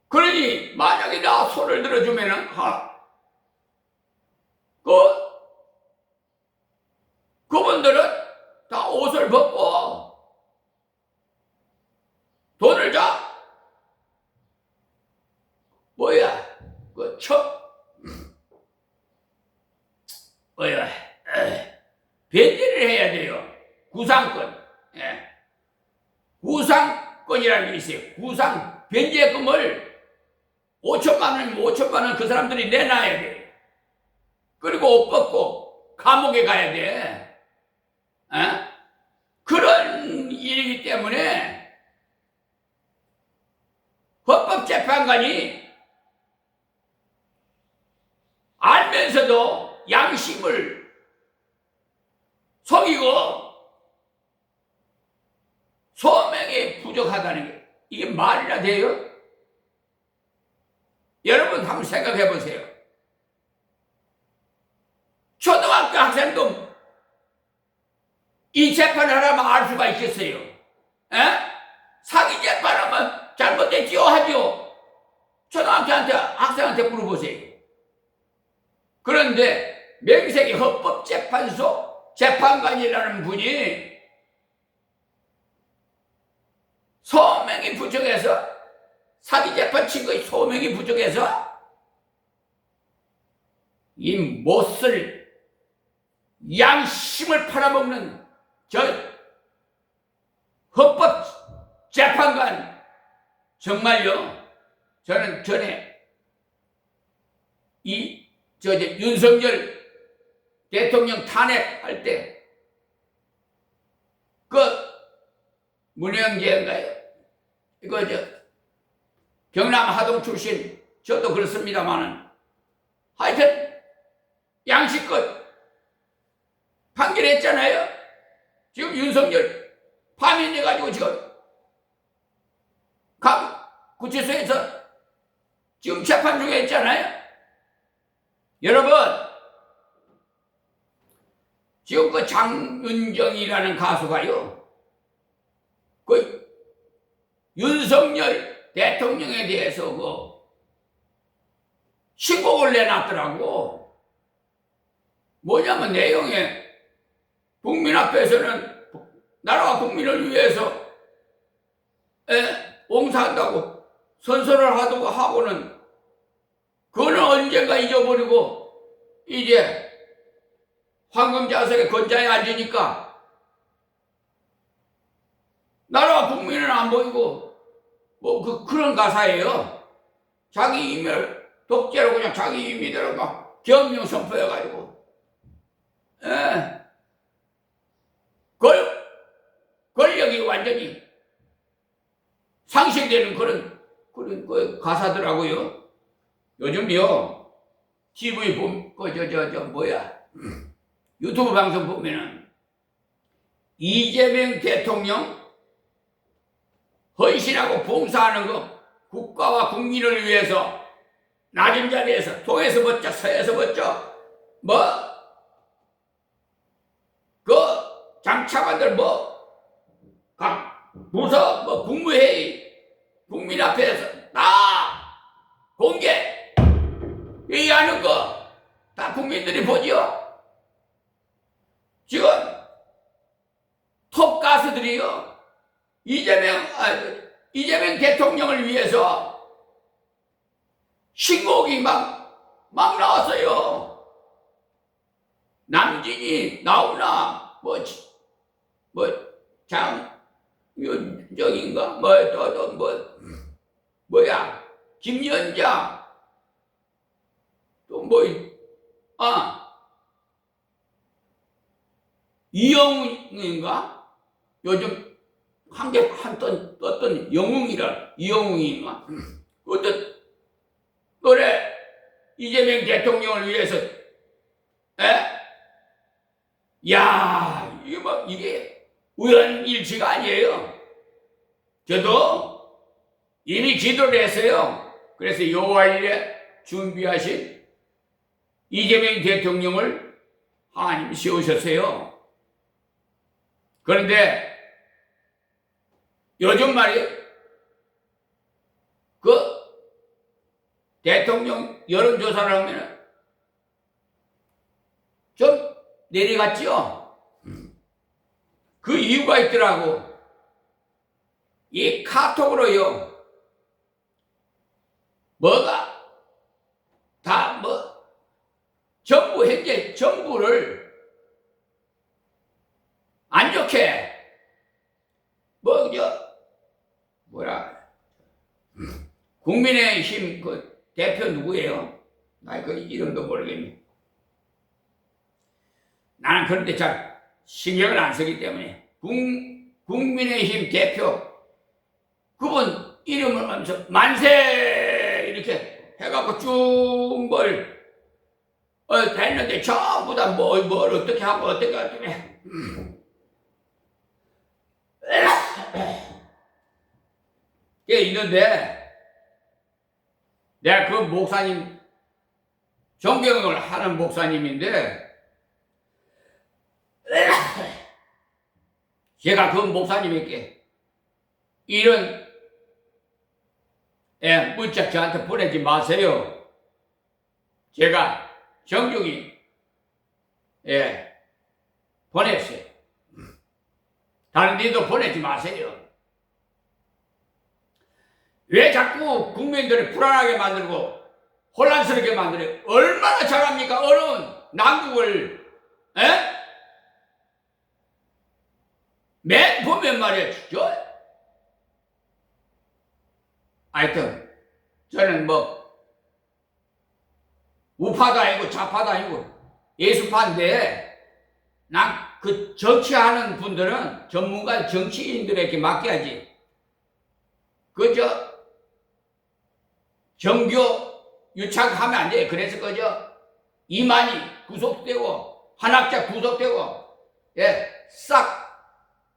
[SPEAKER 1] 그러니 만약에 나 손을 들어주면은 그분들은 다 옷을 벗고 돈을 다 변제를 해야 돼요. 구상권. 구상권이라는 게 있어요. 구상 변제금을 5천만 원이면 5천만 원 그 사람들이 내놔야 돼. 그리고 옷 벗고 감옥에 가야 돼. 그런 일이기 때문에 헌법재판관이 알면서도 양심을 속이고 소명이 부족하다는 게 이게 말이나 돼요? 여러분 한번 생각해 보세요. 초등학교 학생도 이 재판을 하라면 알 수가 있겠어요? 사기 재판하면 잘못됐지요 하죠. 학생한테 물어보세요. 그런데 명색이 헌법재판소 재판관이라는 분이 소명이 부족해서 사기 재판 친 거에 소명이 부족해서 이 못쓸 양심을 팔아먹는 저 헌법 재판관 정말요. 저는 전에 윤석열 대통령 탄핵할 때 그 문영재인가요? 이거 경남 하동 출신 저도 그렇습니다만은 하여튼 양심껏 판결했잖아요. 지금 윤석열 파면돼가지고 지금 구치소에서 지금 재판 중에 있잖아요. 여러분, 지금 그 장윤정이라는 가수가요, 그 윤석열 대통령에 대해서 그 신곡을 내놨더라고. 뭐냐면 내용에 국민 앞에서는 나라와 국민을 위해서 봉사한다고 선서를 하고는 그거는 언젠가 잊어버리고 이제 황금자석에 건자에 앉으니까 나라와 국민은 안 보이고 뭐 그런 가사예요. 자기 임의를 독재로 그냥 자기 임의대로 막 겸용 선포해가지고 권력이 완전히 상실되는 그런 그 가사더라고요. 요즘요 TV 유튜브 방송 보면은 이재명 대통령 헌신하고 봉사하는 거 국가와 국민을 위해서 낮은 자리에서 동에서 벗자 서에서 벗자 그 장차관들 각 부서 국무회의 국민 앞에서 다 공개 회의하는 거 다 국민들이 보죠. 지금 톱 가수들이요 이재명 대통령을 위해서 신곡이 막 나왔어요. 남진이 나오나 장윤정인가 김연자 또 이영웅인가? 요즘 한번 떴던 이영웅인가? 어떤 노래 이재명 대통령을 위해서 야, 이게 우연일치가 아니에요. 저도 이미 기도를 했어요. 그래서 요일에 준비하신 이재명 대통령을 하나님 세우셨어요. 그런데 요즘 말이에요. 그 대통령 여론조사를 하면 좀 내려갔죠. 그 이유가 있더라고. 이 카톡으로요. 현재 정부를 안 좋게 국민의힘 그 대표 누구예요? 나 그 이름도 모르겠네. 나는 그런데 잘 신경을 안 쓰기 때문에 국민의힘 대표 그분 이름을 하면서 만세 이렇게 해갖고 쭉 됐는데 전부 다 뭘 어떻게 하고 어떻게 게 있는데 내가 그 목사님 존경을 하는 목사님인데 제가 그 목사님에게 이런 문자 저한테 보내지 마세요. 제가 정중히 보냈어요. 다른 데도 보내지 마세요. 왜 자꾸 국민들을 불안하게 만들고 혼란스럽게 만들어요? 얼마나 잘합니까? 어려운 난국을 맨 보면 말이에요. 하여튼 저는 뭐 우파도 아니고 좌파도 아니고 예수파인데 난 그 정치하는 분들은 전문가 정치인들에게 맡겨야지. 그저 정교 유착하면 안 돼. 그래서 그저 이만희 구속되고 한학자 구속되고 싹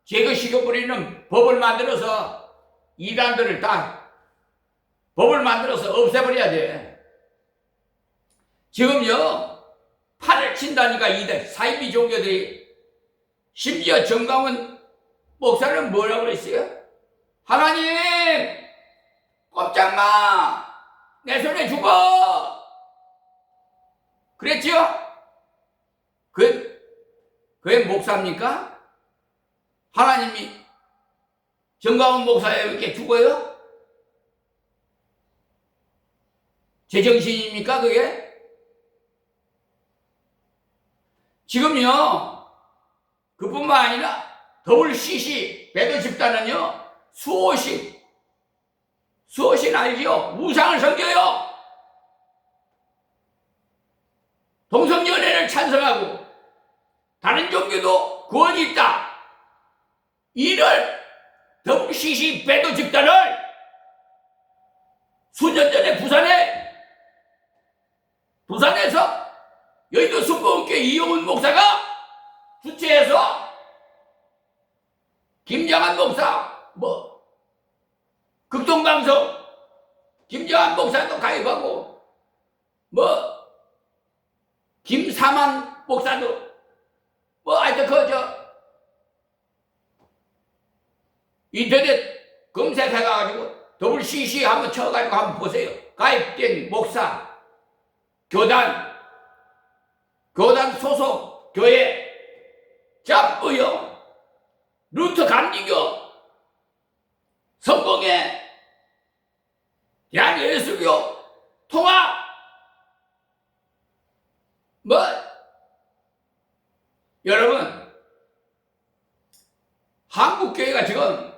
[SPEAKER 1] 제거시켜버리는 법을 만들어서 이단들을 다 법을 만들어서 없애버려야 돼. 지금요 팔을 친다니까 이들 사이비 종교들이. 심지어 정강원 목사는 뭐라고 그랬어요? 하나님 꼼짝마 내 손에 죽어 그랬지요? 그게 목사입니까? 하나님이 정강원 목사에 이렇게 죽어요? 제정신입니까 그게? 지금요 그뿐만 아니라 WCC 배도 집단은요 수호신 알죠? 우상을 섬겨요. 동성연애를 찬성하고 다른 종교도 구원이 있다. 이를 WCC 배도 집단을 수년 전에 부산에서 여의도 순복음교회 이용훈 목사가 주최해서 김장한 목사 극동방송 김장한 목사도 가입하고 김사만 목사도 하여튼 인터넷 검색해가지고 WCC 한번 쳐가지고 한번 보세요. 가입된 목사 교단 소속 교회 잡부요 루터 감리교 성공회 대한예수교 통합 여러분 한국교회가 지금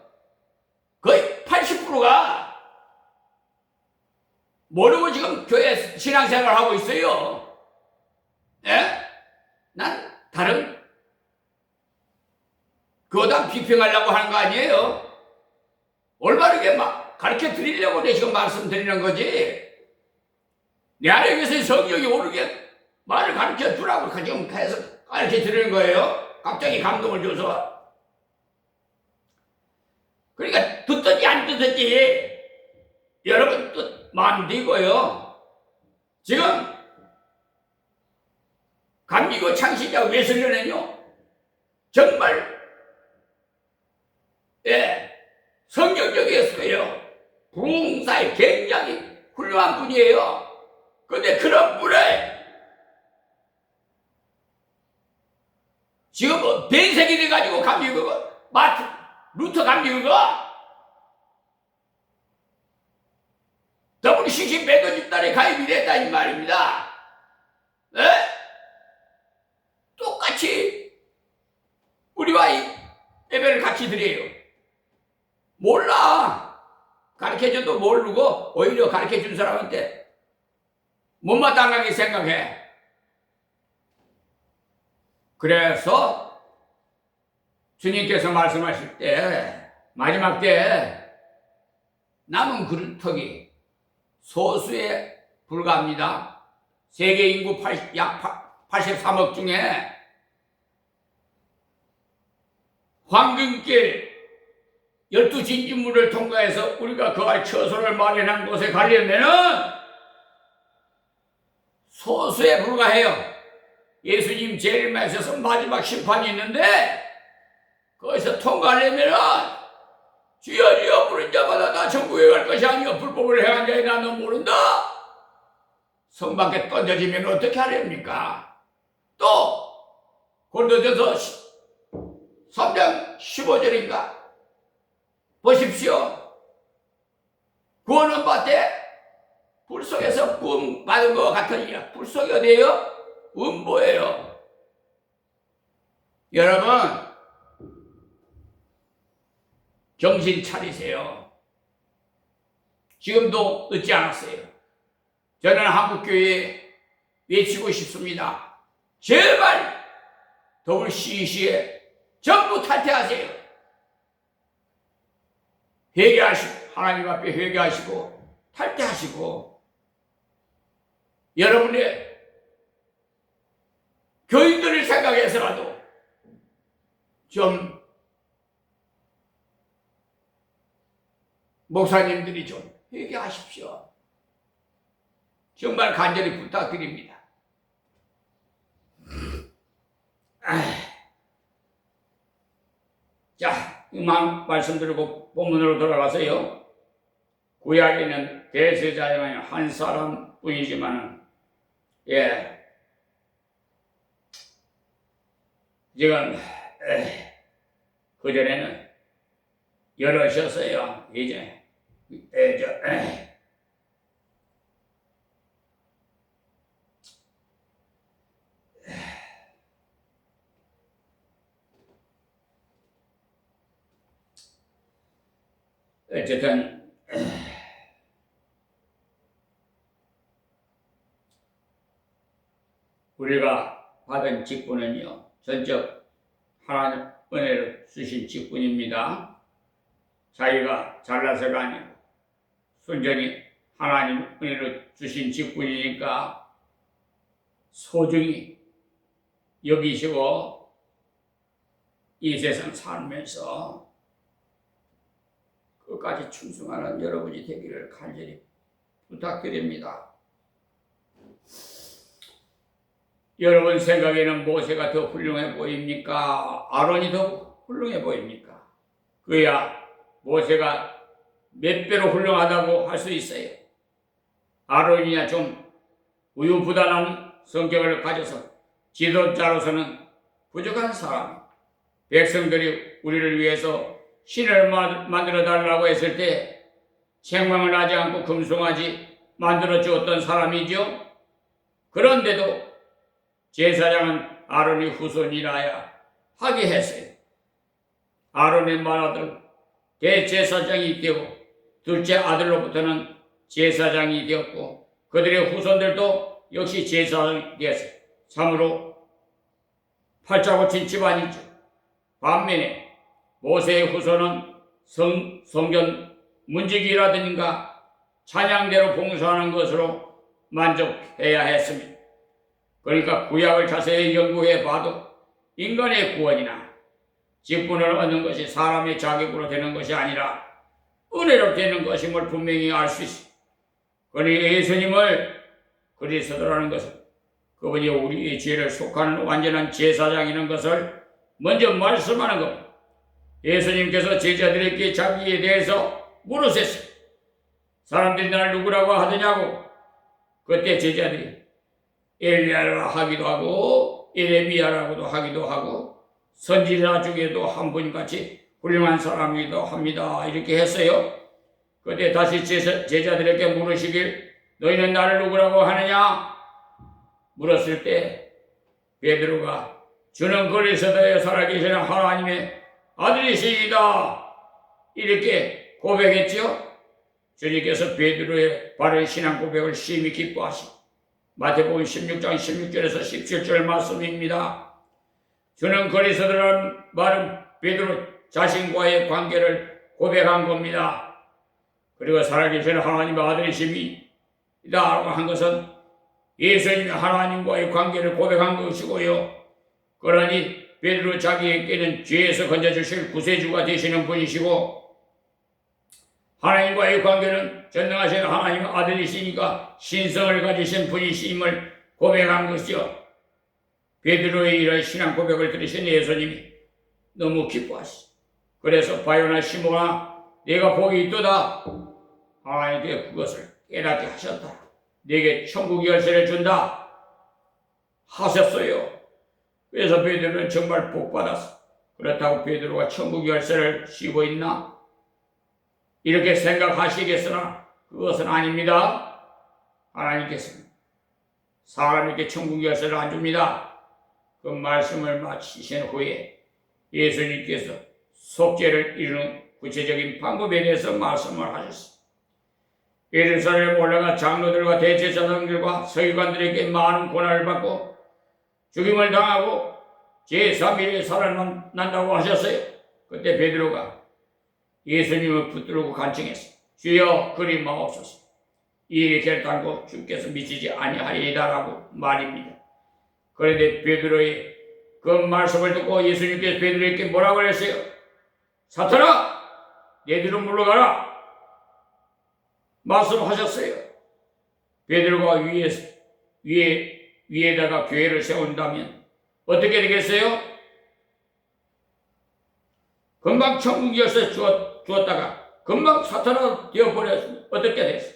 [SPEAKER 1] 거의 80%가 모르고 지금 교회 신앙생활을 하고 있어요. 예? 난 다른 교단 비평하려고 하는 거 아니에요. 올바르게 막 가르쳐 드리려고 내 지금 말씀드리는 거지. 내 안에 계신 성령이 오르게 말을 가르쳐 주라고 지금 해서 가르쳐 드리는 거예요. 갑자기 감동을 줘서. 그러니까 듣든지 안 듣든지 여러분 뜻 마음대로요. 지금 감리교 창시자 웨슬리는요 정말 성경적이었어요. 부흥사에 굉장히 훌륭한 분이에요. 근데 그런 분을 지금 변색이 돼가지고 감리교가 루터 감리교가 WCC 배도 집단에 가입이 됐다 이 말입니다. 네? 똑같이 우리와 예배를 같이 드려요. 몰라. 가르쳐줘도 모르고 오히려 가르쳐준 사람한테 못마땅하게 생각해. 그래서 주님께서 말씀하실 때 마지막 때 남은 그루터기 소수에 불과합니다. 세계 인구 약 83억 중에 황금길 12진주물을 통과해서 우리가 거할 처소를 마련한 곳에 가려면은 소수에 불과해요. 예수님 재림하셔서 마지막 심판이 있는데 거기서 통과하려면은 주여 주여 부른 자마다 다 천국에 갈 것이 아니요 불법을 행한 자에 나는 모른다. 성 밖에 던져지면 어떻게 하렵니까? 또 고린도전서 3장 15절인가 보십시오. 구원은 받되 불 속에서 구원 받은 것 같으니라. 불 속이 어디예요? 음보예요. 여러분 정신 차리세요. 지금도 늦지 않았어요. 저는 한국교회에 외치고 싶습니다. 제발 WCC에 전부 탈퇴하세요. 회개하시고 하나님 앞에 회개하시고 탈퇴하시고 여러분의 교인들을 생각해서라도 좀 목사님들이 좀 회개하십시오. 정말 간절히 부탁드립니다. 자, 이만 말씀드리고 본문으로 돌아가서요. 구약에는 대제사장이 한 사람뿐이지만 지금 그전에는 여럿이었어요. 이제 어쨌든 우리가 받은 직분은요, 전적 하나님 은혜를 주신 직분입니다. 자기가 잘나서가 아니고 순전히 하나님 은혜를 주신 직분이니까 소중히 여기시고 이 세상 살면서 끝까지 충성하는 여러분이 되기를 간절히 부탁드립니다. 여러분 생각에는 모세가 더 훌륭해 보입니까? 아론이 더 훌륭해 보입니까? 그야 모세가 몇 배로 훌륭하다고 할 수 있어요. 아론이야 좀 우유부단한 성격을 가져서 지도자로서는 부족한 사람. 백성들이 우리를 위해서 신을 만들어 달라고 했을 때 책망을 하지 않고 금송아지 만들어 주었던 사람이죠. 그런데도 제사장은 아론의 후손이라야 하게 했어요. 아론의 맏아들 대제사장이 되고 둘째 아들로부터는 제사장이 되었고 그들의 후손들도 역시 제사장이 되었어요. 참으로 팔자 고친 집안이죠. 반면에 모세의 후손은 성전 문지기라든가 찬양대로 봉사하는 것으로 만족해야 했습니다. 그러니까 구약을 자세히 연구해 봐도 인간의 구원이나 직분을 얻는 것이 사람의 자격으로 되는 것이 아니라 은혜로 되는 것임을 분명히 알 수 있습니다. 그러니 예수님을 그리스도라는 것은 그분이 우리의 죄를 속하는 완전한 제사장이라는 것을 먼저 말씀하는 겁니다. 예수님께서 제자들에게 자기에 대해서 물으셨어요. 사람들이 날 누구라고 하더냐고. 그때 제자들이 엘리야라 하기도 하고 예레미야라고도 하기도 하고 선지자 중에도 한 분같이 훌륭한 사람이기도 합니다. 이렇게 했어요. 그때 다시 제자들에게 물으시길 너희는 나를 누구라고 하느냐? 물었을 때 베드로가 주는 그리스도의 살아계시는 하나님의 아들이시이다. 이렇게 고백했죠. 주님께서 베드로의 바른 신앙 고백을 심히 기뻐하시고 마태복음 16장 16절에서 17절 말씀입니다. 주는 그리스도라는 말은 베드로 자신과의 관계를 고백한 겁니다. 그리고 살아계시는 하나님의 아들이심이다라고 한 것은 예수님이 하나님과의 관계를 고백한 것이고요. 그러니 베드로 자기에게는 죄에서 건져주실 구세주가 되시는 분이시고 하나님과의 관계는 전능하신 하나님의 아들이시니까 신성을 가지신 분이심을 고백한 것이요. 베드로의 이런 신앙 고백을 들으신 예수님이 너무 기뻐하시죠. 그래서 바요나 시몬아 내가 복이 있도다. 하나님께 그것을 깨닫게 하셨다. 내게 천국 열쇠를 준다 하셨어요. 그래서 베드로는 정말 복받았어. 그렇다고 베드로가 천국 열쇠를 쥐고 있나? 이렇게 생각하시겠으나 그것은 아닙니다. 하나님께서는 사람에게 천국 열쇠를 안 줍니다. 그 말씀을 마치신 후에 예수님께서 속죄를 이루는 구체적인 방법에 대해서 말씀을 하셨습니다. 예루살렘 올라가 장로들과 대제사장들과 서기관들에게 많은 고난을 받고 죽임을 당하고 제3일에 살아난다고 하셨어요. 그때 베드로가 예수님을 붙들고 간청했어. 주여 그리 마옵소서. 이 일이 결단코 주께서 미치지 아니하리이다라고 말입니다. 그런데 베드로의 그 말씀을 듣고 예수님께서 베드로에게 뭐라고 그랬어요? 사탄아, 내 뒤로 물러가라 말씀하셨어요. 베드로가 위에다가 교회를 세운다면 어떻게 되겠어요? 금방 천국 열쇠 주었다가 금방 사탄아 되어버렸으면 어떻게 됐어요?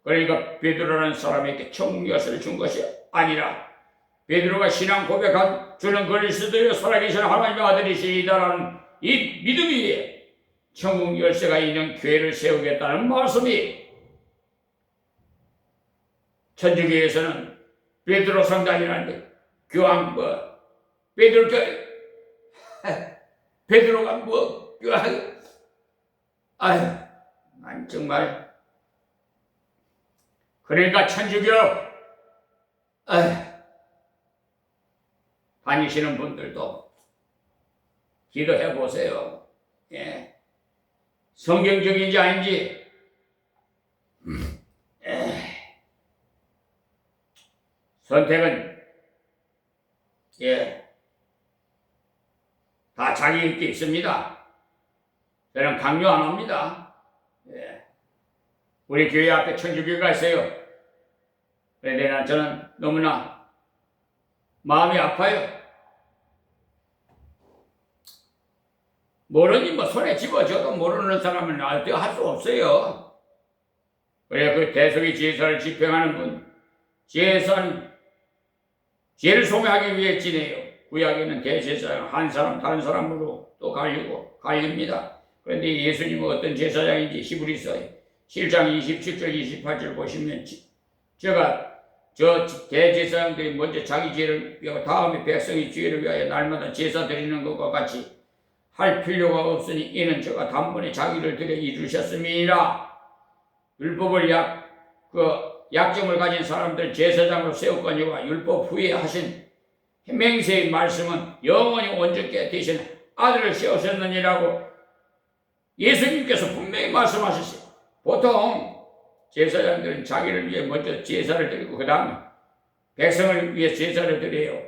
[SPEAKER 1] 그러니까 베드로라는 사람에게 천국 열쇠를 준 것이 아니라 베드로가 신앙 고백한 주는 그리스도여 살아계신 하나님의 아들이시다라는 이 믿음 위에 천국 열쇠가 있는 교회를 세우겠다는 말씀이 천주교에서는 베드로 성당이라는데 교황 베드로가 교황 난 정말 그러니까 천주교 다니시는 분들도 기도해 보세요. 예. 성경적인지 아닌지 선택은 다 자기 있게 있습니다. 저는 강요 안 합니다. 우리 교회 앞에 천주교가 있어요. 그런데 저는 너무나 마음이 아파요. 모르니 손에 집어줘도 모르는 사람은 할 수 없어요. 그래 그 대속의 제사를 집행하는 분, 제사는 죄를 소멸하기 위해 지내요. 구약에는 대제사장 한 사람 다른 사람으로 또 갈립니다. 그런데 예수님은 어떤 제사장인지 히브리서 7장 27절 28절 보시면 저 대제사장들이 먼저 자기 죄를 위하여 다음에 백성의 죄를 위하여 날마다 제사 드리는 것과 같이 할 필요가 없으니 이는 저가 단번에 자기를 들여 이루셨음이니라. 율법을 약점을 가진 사람들 제사장으로 세웠거니와 율법 후에 하신 맹세의 말씀은 영원히 온전케 되신 아들을 세우셨느니라고 예수님께서 분명히 말씀하셨어요. 보통 제사장들은 자기를 위해 먼저 제사를 드리고 그 다음에 백성을 위해 제사를 드려요.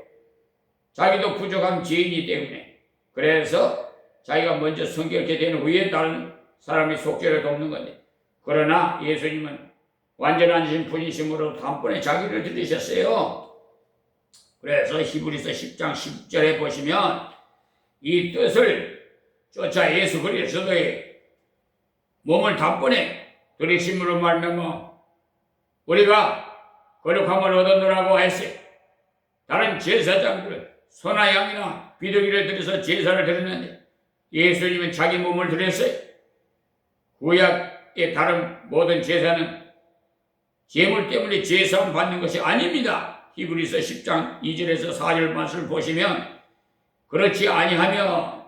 [SPEAKER 1] 자기도 부족한 죄인이기 때문에. 그래서 자기가 먼저 성결케 된 후에 다른 사람의 속죄를 돕는 건데, 그러나 예수님은 완전하신 분이심으로 단번에 자기를 드리셨어요. 그래서 히브리서 10장 10절에 보시면 이 뜻을 쫓아 예수 그리스도의 몸을 단번에 드리심으로 말미암아 우리가 거룩함을 얻었노라고 했어요. 다른 제사장들은 소나 양이나 비둘기를 들여서 제사를 드렸는데 예수님은 자기 몸을 드렸어요. 구약의 다른 모든 제사는 제물 때문에 제사함 받는 것이 아닙니다. 히브리서 10장 2절에서 4절 말씀을 보시면 그렇지 아니하면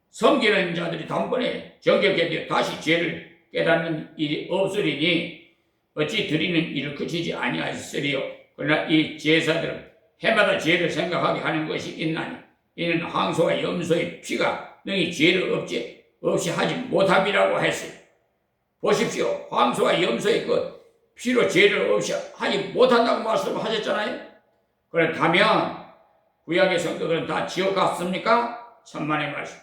[SPEAKER 1] 섬기는 자들이 단번에 정결케 되어 다시 죄를 깨닫는 일이 없으리니 어찌 드리는 일을 그치지 아니하였으리요. 그러나 이 제사들은 해마다 죄를 생각하게 하는 것이 있나니 이는 황소와 염소의 피가 능히 죄를 없이 하지 못함이라고 했어요. 보십시오. 황소와 염소의 그 피로 죄를 없이 하지 못한다고 말씀하셨잖아요. 그렇다면 구약의 성도들은 다 지옥 갔습니까? 천만의 말씀.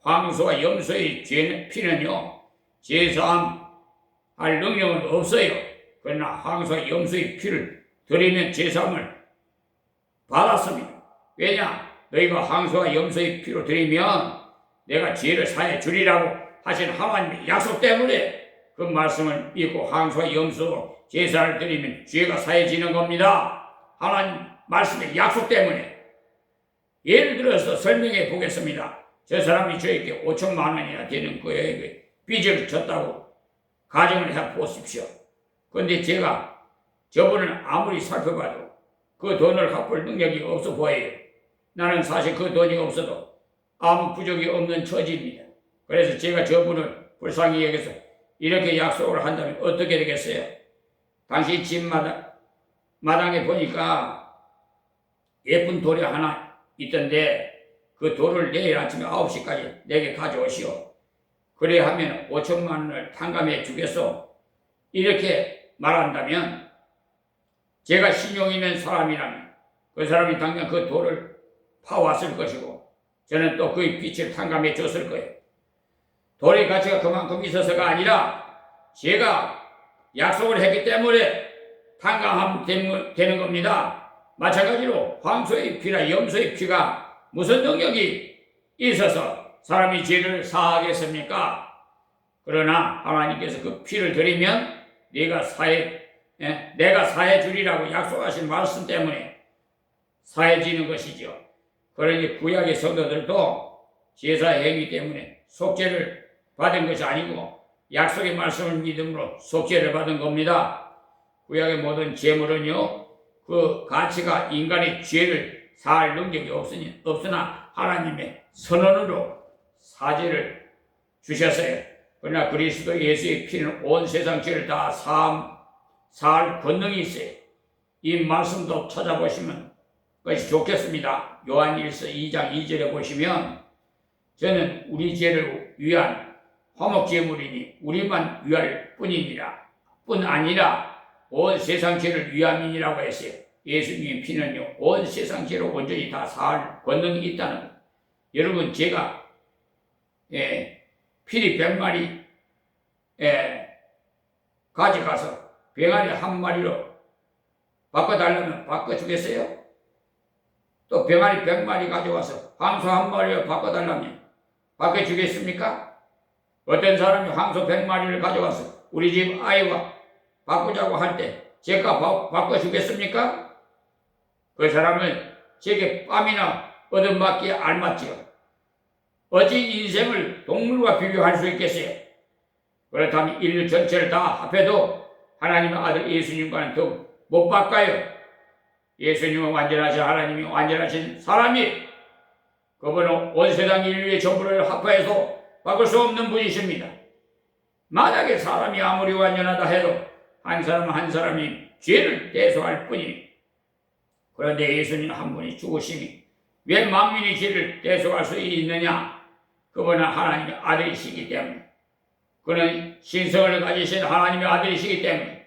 [SPEAKER 1] 황소와 염소의 피는요 제사함 할 능력은 없어요. 그러나 황소와 염소의 피를 드리면 제사함을 받았습니다. 왜냐? 너희가 황소와 염소의 피로 드리면 내가 죄를 사해 주리라고 하신 하나님의 약속 때문에 그 말씀을 믿고 황소와 염소 제사를 드리면 죄가 사해지는 겁니다. 하나님 말씀의 약속 때문에. 예를 들어서 설명해 보겠습니다. 저 사람이 저에게 5천만 원이나 되는 거에 빚을 졌다고 가정을 해 보십시오. 그런데 제가 저분을 아무리 살펴봐도 그 돈을 갚을 능력이 없어 보여요. 나는 사실 그 돈이 없어도 아무 부족이 없는 처지입니다. 그래서 제가 저분을 불쌍히 여겨서 이렇게 약속을 한다면 어떻게 되겠어요? 당신 집 마당에 보니까 예쁜 돌이 하나 있던데 그 돌을 내일 아침에 9시까지 내게 가져오시오. 그래 하면 5천만 원을 탕감해 주겠소. 이렇게 말한다면 제가 신용 있는 사람이라면 그 사람이 당장 그 돌을 파왔을 것이고 저는 또 그의 빛을 탕감해 줬을 거예요. 돌의 가치가 그만큼 있어서가 아니라 제가 약속을 했기 때문에 탕감하면 되는 겁니다. 마찬가지로 황소의 피나 염소의 피가 무슨 능력이 있어서 사람이 죄를 사하겠습니까? 그러나 하나님께서 그 피를 드리면 내가 사해 주리라고 약속하신 말씀 때문에 사해지는 것이죠. 그러니 구약의 성도들도 제사 행위 때문에 속죄를 받은 것이 아니고 약속의 말씀을 믿음으로 속죄를 받은 겁니다. 구약의 모든 제물은요, 그 가치가 인간의 죄를 사할 능력이 없으나 하나님의 선언으로 사죄를 주셨어요. 그러나 그리스도 예수의 피는 온 세상 죄를 다 사할 권능이 있어요. 이 말씀도 찾아보시면 것이 좋겠습니다. 요한일서 2장 2절에 보시면 저는 우리 죄를 위한 화목제물이니 우리만 위할 뿐 아니라 온 세상 죄를 위함이라고 했어요. 예수님의 피는요, 온 세상 죄를 온전히 다 사할 권능이 있다는 것. 여러분, 제가 피리 100마리 가져가서 병아리 한 마리로 바꿔달라면 바꿔주겠어요? 또 병아리 100마리 가져와서 황소 한 마리로 바꿔달라면 바꿔주겠습니까? 어떤 사람이 황소 100마리를 가져와서 우리 집 아이와 바꾸자고 할 때 제가 바꿔주겠습니까? 그 사람은 제게 뺨이나 얻어맞기에 알맞지요. 어찌 인생을 동물과 비교할 수 있겠어요? 그렇다면 인류 전체를 다 합해도 하나님의 아들 예수님과는 더욱 못 바꿔요. 예수님은 완전하신 하나님이 완전하신 사람이 그분은 온 세상 인류의 전부를 합해서 바꿀 수 없는 분이십니다. 만약에 사람이 아무리 완전하다 해도 한 사람 한 사람이 죄를 대소할 뿐이니 그런데 예수님 한 분이 죽으심이 왜 만민이 죄를 대소할 수 있느냐? 그분은 하나님의 아들이시기 때문에 그는 신성을 가지신 하나님의 아들이시기 때문에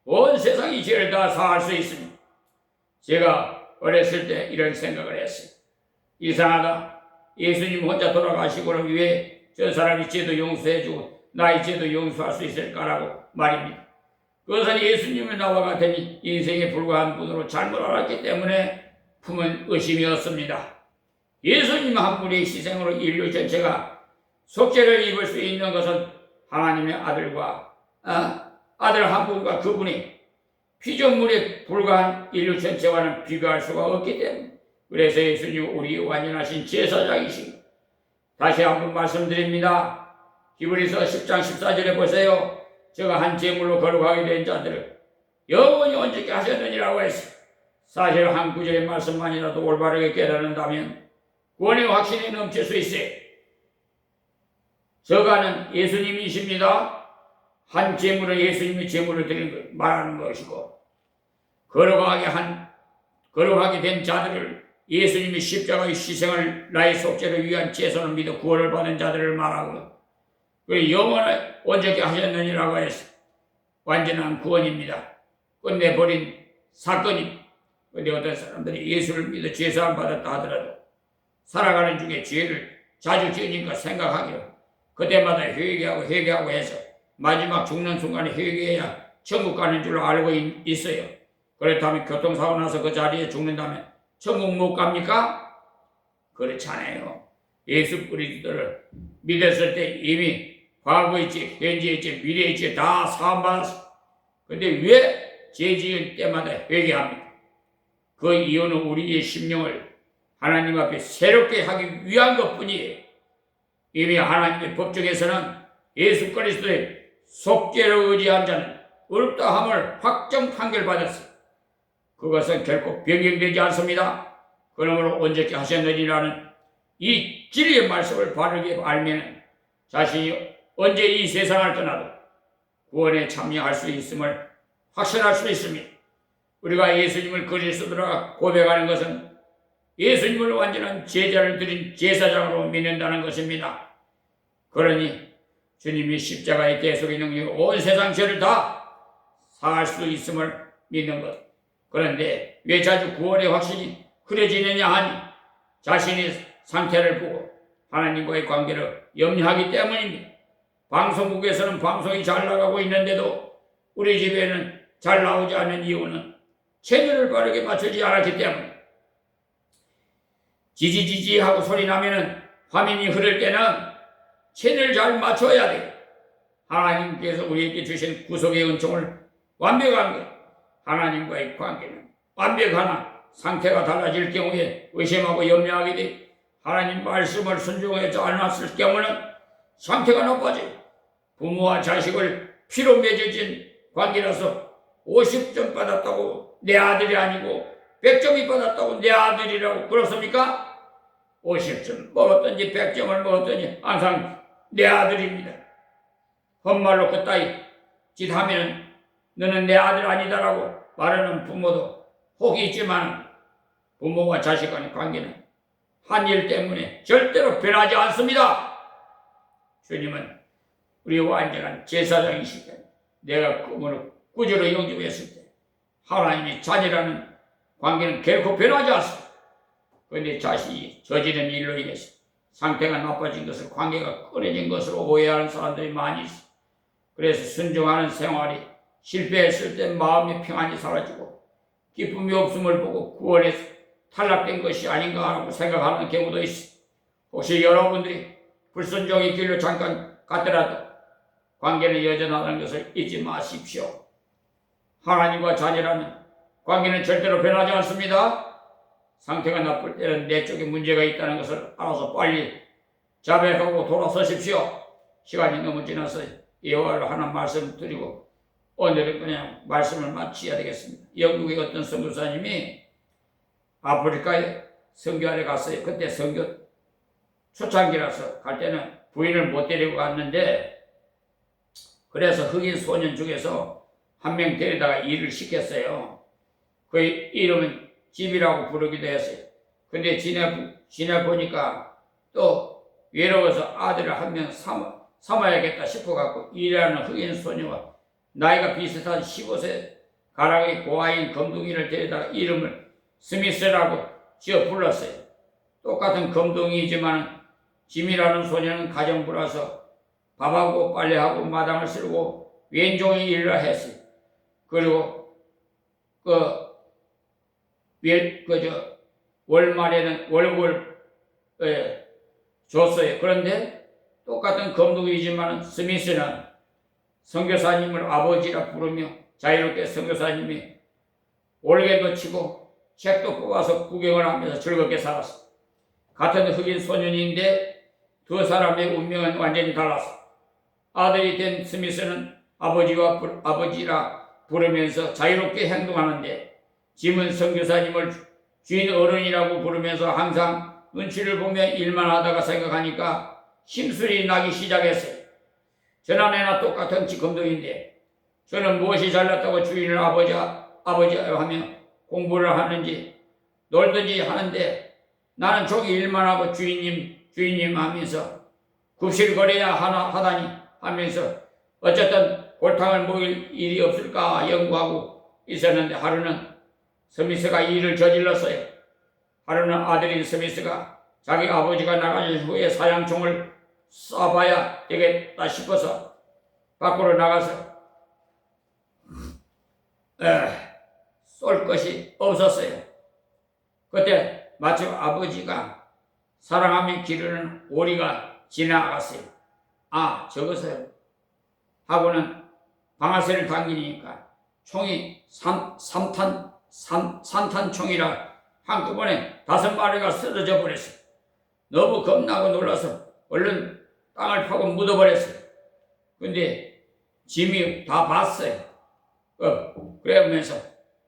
[SPEAKER 1] 온 세상이 죄를 다 사할 수 있습니다. 제가 어렸을 때 이런 생각을 했어요. 이상하다. 예수님 혼자 돌아가시고는 왜 저 사람이 죄도 용서해주고 나의 죄도 용서할 수 있을까라고 말입니다. 그것은 예수님의 나와 같으니 인생에 불과한 분으로 잘못 알았기 때문에 품은 의심이었습니다. 예수님 한 분의 희생으로 인류 전체가 속죄를 입을 수 있는 것은 하나님의 아들과 아들 한 분과 그분이 피조물에 불과한 인류 전체와는 비교할 수가 없기 때문에 그래서 예수님 우리 완전하신 제사장이십니다. 다시 한번 말씀드립니다. 히브리서 10장 14절에 보세요. 제가 한 제물로 거룩하게 된 자들을 영원히 온전케 하셨느니라고 했어요. 사실 한 구절의 말씀만이라도 올바르게 깨달는다면 구원의 확신이 넘칠 수 있어요. 저가는 예수님이십니다. 한 제물은 예수님이 제물을 드리는 걸 말하는 것이고 거룩하게 된 자들을 예수님이 십자가의 희생을 나의 속죄를 위한 제선을 믿어 구원을 받은 자들을 말하고 그리고 영원히 온전케 하셨느니라고 해서 완전한 구원입니다. 끝내버린 사건입니다. 그런데 어떤 사람들이 예수를 믿어 죄사함 받았다 하더라도 살아가는 중에 죄를 자주 지으니까 생각하기로 그때마다 회개하고 해서 마지막 죽는 순간에 회개해야 천국 가는 줄로 알고 있어요. 그렇다면 교통사고 나서 그 자리에 죽는다면 천국 못 갑니까? 그렇잖아요. 예수 그리스도를 믿었을 때 이미 과거에 있지, 현재에 있지, 미래에 있지 다 사함받았어. 근데 왜 죄 지을 때마다 회개합니까? 그 이유는 우리의 심령을 하나님 앞에 새롭게 하기 위한 것뿐이에요. 이미 하나님의 법정에서는 예수 그리스도의 속죄를 의지한 자는 의롭다 함을 확정 판결받았어요. 그것은 결코 변경되지 않습니다. 그러므로 온전케 하셨느니라는 이 진리의 말씀을 바르게 알면 자신이 언제 이 세상을 떠나도 구원에 참여할 수 있음을 확신할 수 있습니다. 우리가 예수님을 그리스도라 고백하는 것은 예수님을 완전한 제자를 드린 제사장으로 믿는다는 것입니다. 그러니 주님이 십자가의 대속의 능력이 온 세상 죄를 다 사할 수 있음을 믿는 것. 그런데 왜 자주 구원의 확신이 흐려지느냐 하니 자신의 상태를 보고 하나님과의 관계를 염려하기 때문입니다. 방송국에서는 방송이 잘 나가고 있는데도 우리 집에는 잘 나오지 않는 이유는 채널을 바르게 맞추지 않았기 때문입니다. 지지지지 하고 소리 나면은 화면이 흐를 때는 채널을 잘 맞춰야 돼요. 하나님께서 우리에게 주신 구속의 은총을 완벽한 것, 하나님과의 관계는 완벽하나 상태가 달라질 경우에 의심하고 염려하게 돼 하나님 말씀을 순종하지 않았을 경우는 상태가 나빠져요. 부모와 자식을 피로 맺어진 관계라서 50점 받았다고 내 아들이 아니고 100점이 받았다고 내 아들이라고 그렇습니까? 50점 먹었든지 100점을 먹었든지 항상 내 아들입니다. 헛말로 그따위 짓 하면 너는 내 아들 아니다라고 말하는 부모도 혹이 있지만 부모와 자식 간의 관계는 한 일 때문에 절대로 변하지 않습니다. 주님은 우리 완전한 제사장이실 때 내가 그분을 구주로 영접했을 때 하나님의 자녀라는 관계는 결코 변하지 않습니다. 그런데 자신이 저지른 일로 인해서 상태가 나빠진 것을 관계가 끊어진 것으로 오해하는 사람들이 많이 있습니다. 그래서 순종하는 생활이 실패했을 때 마음의 평안이 사라지고 기쁨이 없음을 보고 구원에서 탈락된 것이 아닌가 하고 생각하는 경우도 있습니다. 혹시 여러분들이 불순종의 길로 잠깐 갔더라도 관계는 여전하다는 것을 잊지 마십시오. 하나님과 자녀라는 관계는 절대로 변하지 않습니다. 상태가 나쁠 때는 내 쪽에 문제가 있다는 것을 알아서 빨리 자백하고 돌아서십시오. 시간이 너무 지나서 예화를 하나 말씀드리고 오늘은 그냥 말씀을 마쳐야 되겠습니다. 영국의 어떤 선교사님이 아프리카에 선교하러 갔어요. 그때 선교 초창기라서 갈 때는 부인을 못 데리고 갔는데 그래서 흑인 소년 중에서 한 명 데려다가 일을 시켰어요. 그 이름은 집이라고 부르기도 했어요. 근데 지내 보니까 또 외로워서 아들을 한 명 삼아야겠다 싶어갖고 일하는 흑인 소녀와 나이가 비슷한 15세 가락의 고아인 검둥이를 데려다가 이름을 스미스라고 지어 불렀어요. 똑같은 검둥이지만 짐이라는 소녀는 가정부라서 밥하고 빨래하고 마당을 쓸고 왼종의 일을 했어요. 그리고 월말에는 월급을 줬어요. 그런데 똑같은 검둥이지만 스미스는 선교사님을 아버지라 부르며 자유롭게 선교사님이 올개도 치고 책도 뽑아서 구경을 하면서 즐겁게 살았어. 같은 흑인 소년인데 두 사람의 운명은 완전히 달랐어. 아들이 된 스미스는 아버지라 부르면서 자유롭게 행동하는데 짐은 선교사님을 주인 어른이라고 부르면서 항상 눈치를 보며 일만 하다가 생각하니까 심술이 나기 시작했어요. 저남매나 똑같은 검둥인데 저는 무엇이 잘났다고 주인을 아버지 하며 공부를 하는지 놀든지 하는데 나는 종일 일만 하고 주인님 하면서 굽실거려야 하다니 하면서 어쨌든 골탕을 먹일 일이 없을까 연구하고 있었는데 하루는 스미스가 일을 저질렀어요. 하루는 아들인 스미스가 자기 아버지가 나가신 후에 사냥총을 쏴봐야 되겠다 싶어서 밖으로 나가서 쏠 것이 없었어요. 그때 마침 아버지가 사랑하며 기르는 오리가 지나갔어요. 저것을 하고는 방아쇠를 당기니까 총이 산탄 총이라 한꺼번에 5마리가 쓰러져 버렸어요. 너무 겁나고 놀라서 얼른 땅을 파고 묻어버렸어요. 근데 짐이 다 봤어요. 그러면서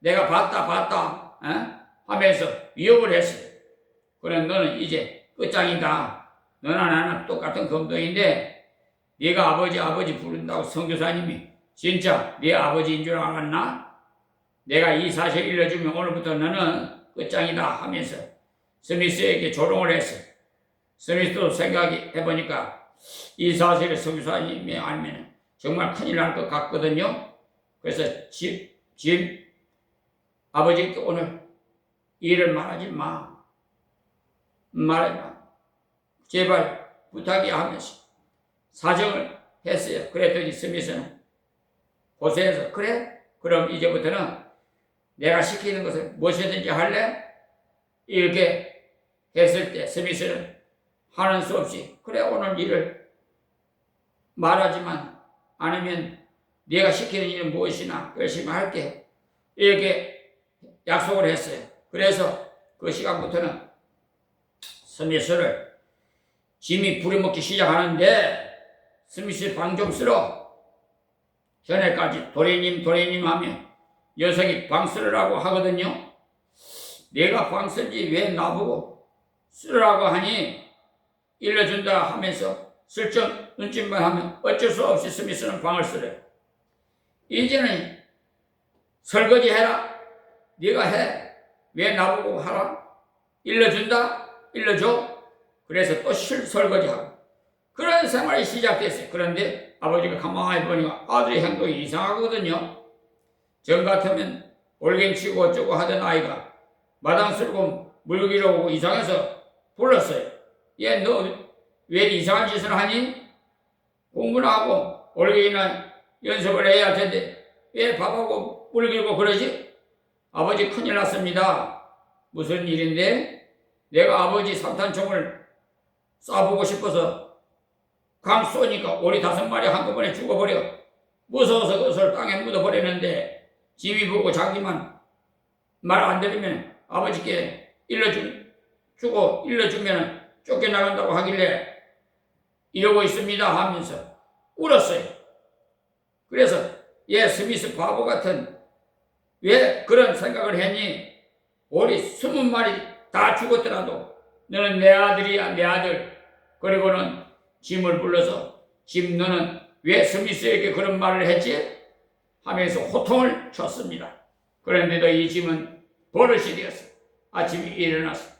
[SPEAKER 1] 내가 봤다 하면서 위협을 했어요. 그래 너는 이제 끝장이다. 너나 나나 똑같은 검둥인데 네가 아버지 부른다고 선교사님이 진짜 네 아버지인 줄 알았나? 내가 이 사실 일러주면 오늘부터 너는 끝장이다 하면서 스미스에게 조롱을 했어요. 스미스도 생각해보니까 이 사실을 선교사님이 알면 정말 큰일 날 것 같거든요. 그래서 짐 아버지께 오늘 일을 말하지 마. 말하지 마. 제발 부탁이야 하면서 사정을 했어요. 그랬더니 스미스는 고세해서 그래? 그럼 이제부터는 내가 시키는 것을 무엇이든지 할래? 이렇게 했을 때 스미스는 하는 수 없이 그래 오늘 일을 말하지만 않으면 네가 시키는 일은 무엇이나 열심히 할게 이렇게 약속을 했어요. 그래서 그 시간부터는 스미스를 짐이 부려먹기 시작하는데 스미스 방 좀 쓸어. 전에까지 도련님 하며 여성이 방 쓰라고 하거든요. 내가 방 쓸지 왜 나보고 쓰라고 하니 일러준다 하면서 슬쩍 눈짓만 하면 어쩔 수 없이 스미스는 방을 쓰래요. 이제는 설거지 해라. 네가 해. 왜 나보고 하라? 일러준다? 일러줘? 그래서 또 설거지하고 그런 생활이 시작됐어요. 그런데 아버지가 가만히 보니까 아들의 행동이 이상하거든요. 전 같으면 올갱치고 어쩌고 하던 아이가 마당 쓸고 물기로 오고 이상해서 불렀어요. 얘 너 왜 이상한 짓을 하니? 공부나 하고 올갱이나 연습을 해야 할 텐데 왜 밥하고 물기고 그러지? 아버지 큰일 났습니다. 무슨 일인데? 내가 아버지 산탄총을 쏴보고 싶어서 강 쏘니까 오리 5마리 한꺼번에 죽어버려. 무서워서 그것을 땅에 묻어버렸는데 짐이 보고 자기만 말 안 들으면 아버지께 일러주면 쫓겨나간다고 하길래 이러고 있습니다 하면서 울었어요. 그래서 얘 스미스 바보 같은 왜 그런 생각을 했니? 오리 20마리 다 죽었더라도 너는 내 아들이야 내 아들. 그리고는 짐을 불러서 짐 너는 왜 스미스에게 그런 말을 했지? 하면서 호통을 쳤습니다. 그런데도 이 짐은 버릇이 되었어. 아침에 일어나서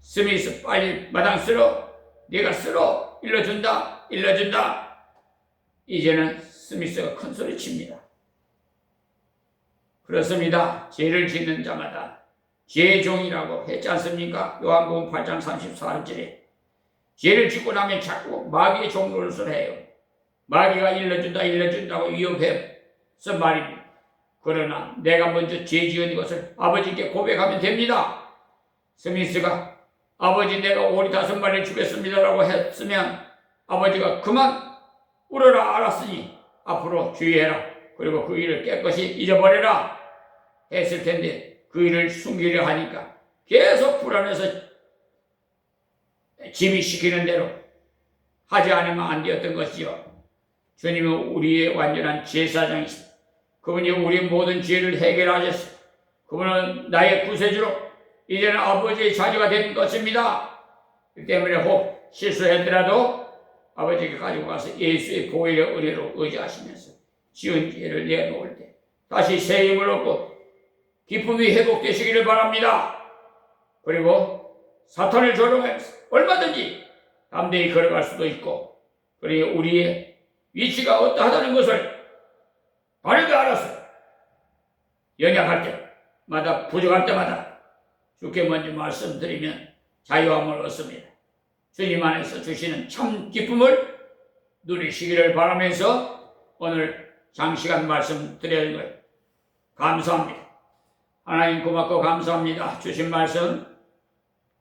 [SPEAKER 1] 스미스 빨리 마당 쓸어. 네가 쓸어. 일러준다. 이제는 스미스가 큰 소리 칩니다. 그렇습니다. 죄를 짓는 자마다 죄의 종이라고 했지 않습니까? 요한복음 8장 34절에 죄를 짓고 나면 자꾸 마귀의 종 노릇을 해요. 마귀가 일러준다고 위협해서 말입니다. 그러나 내가 먼저 죄 지은 것을 아버지께 고백하면 됩니다. 스미스가 아버지 내가 오리 5마리 죽였습니다라고 했으면 아버지가 그만 울어라 알았으니 앞으로 주의해라. 그리고 그 일을 깨끗이 잊어버려라 했을 텐데 그 일을 숨기려 하니까 계속 불안해서 짐이 시키는 대로 하지 않으면 안 되었던 것이요. 주님은 우리의 완전한 제사장이십니다. 그분이 우리의 모든 죄를 해결하셨습니다. 그분은 나의 구세주로 이제는 아버지의 자녀가 된 것입니다. 그 때문에 혹 실수했더라도 아버지께 가지고 가서 예수의 보혈의 은혜로 의지하시면서 지은 죄를 내놓을 때 다시 새 힘을 얻고 기쁨이 회복되시기를 바랍니다. 그리고 사탄을 조롱하면서 얼마든지 담대히 걸어갈 수도 있고 그리고 우리의 위치가 어떠하다는 것을 바르게 알아서 연약할 때마다 부족할 때마다 주께 먼저 말씀드리면 자유함을 얻습니다. 주님 안에서 주시는 참 기쁨을 누리시기를 바라면서 오늘 장시간 말씀드리는 걸 감사합니다. 하나님 고맙고 감사합니다. 주신 말씀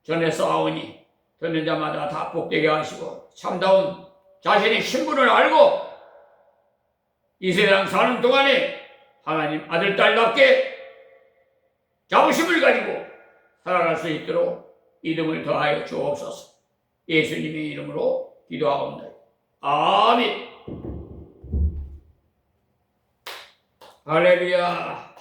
[SPEAKER 1] 전에 쌓아오니 듣는 자마다 다 복되게 하시고 참다운 자신의 신분을 알고 이 세상 사는 동안에 하나님 아들 딸답게 자부심을 가지고 살아갈 수 있도록 믿음을 더하여 주옵소서. 예수님의 이름으로 기도하옵나이다. 아멘. 할렐루야.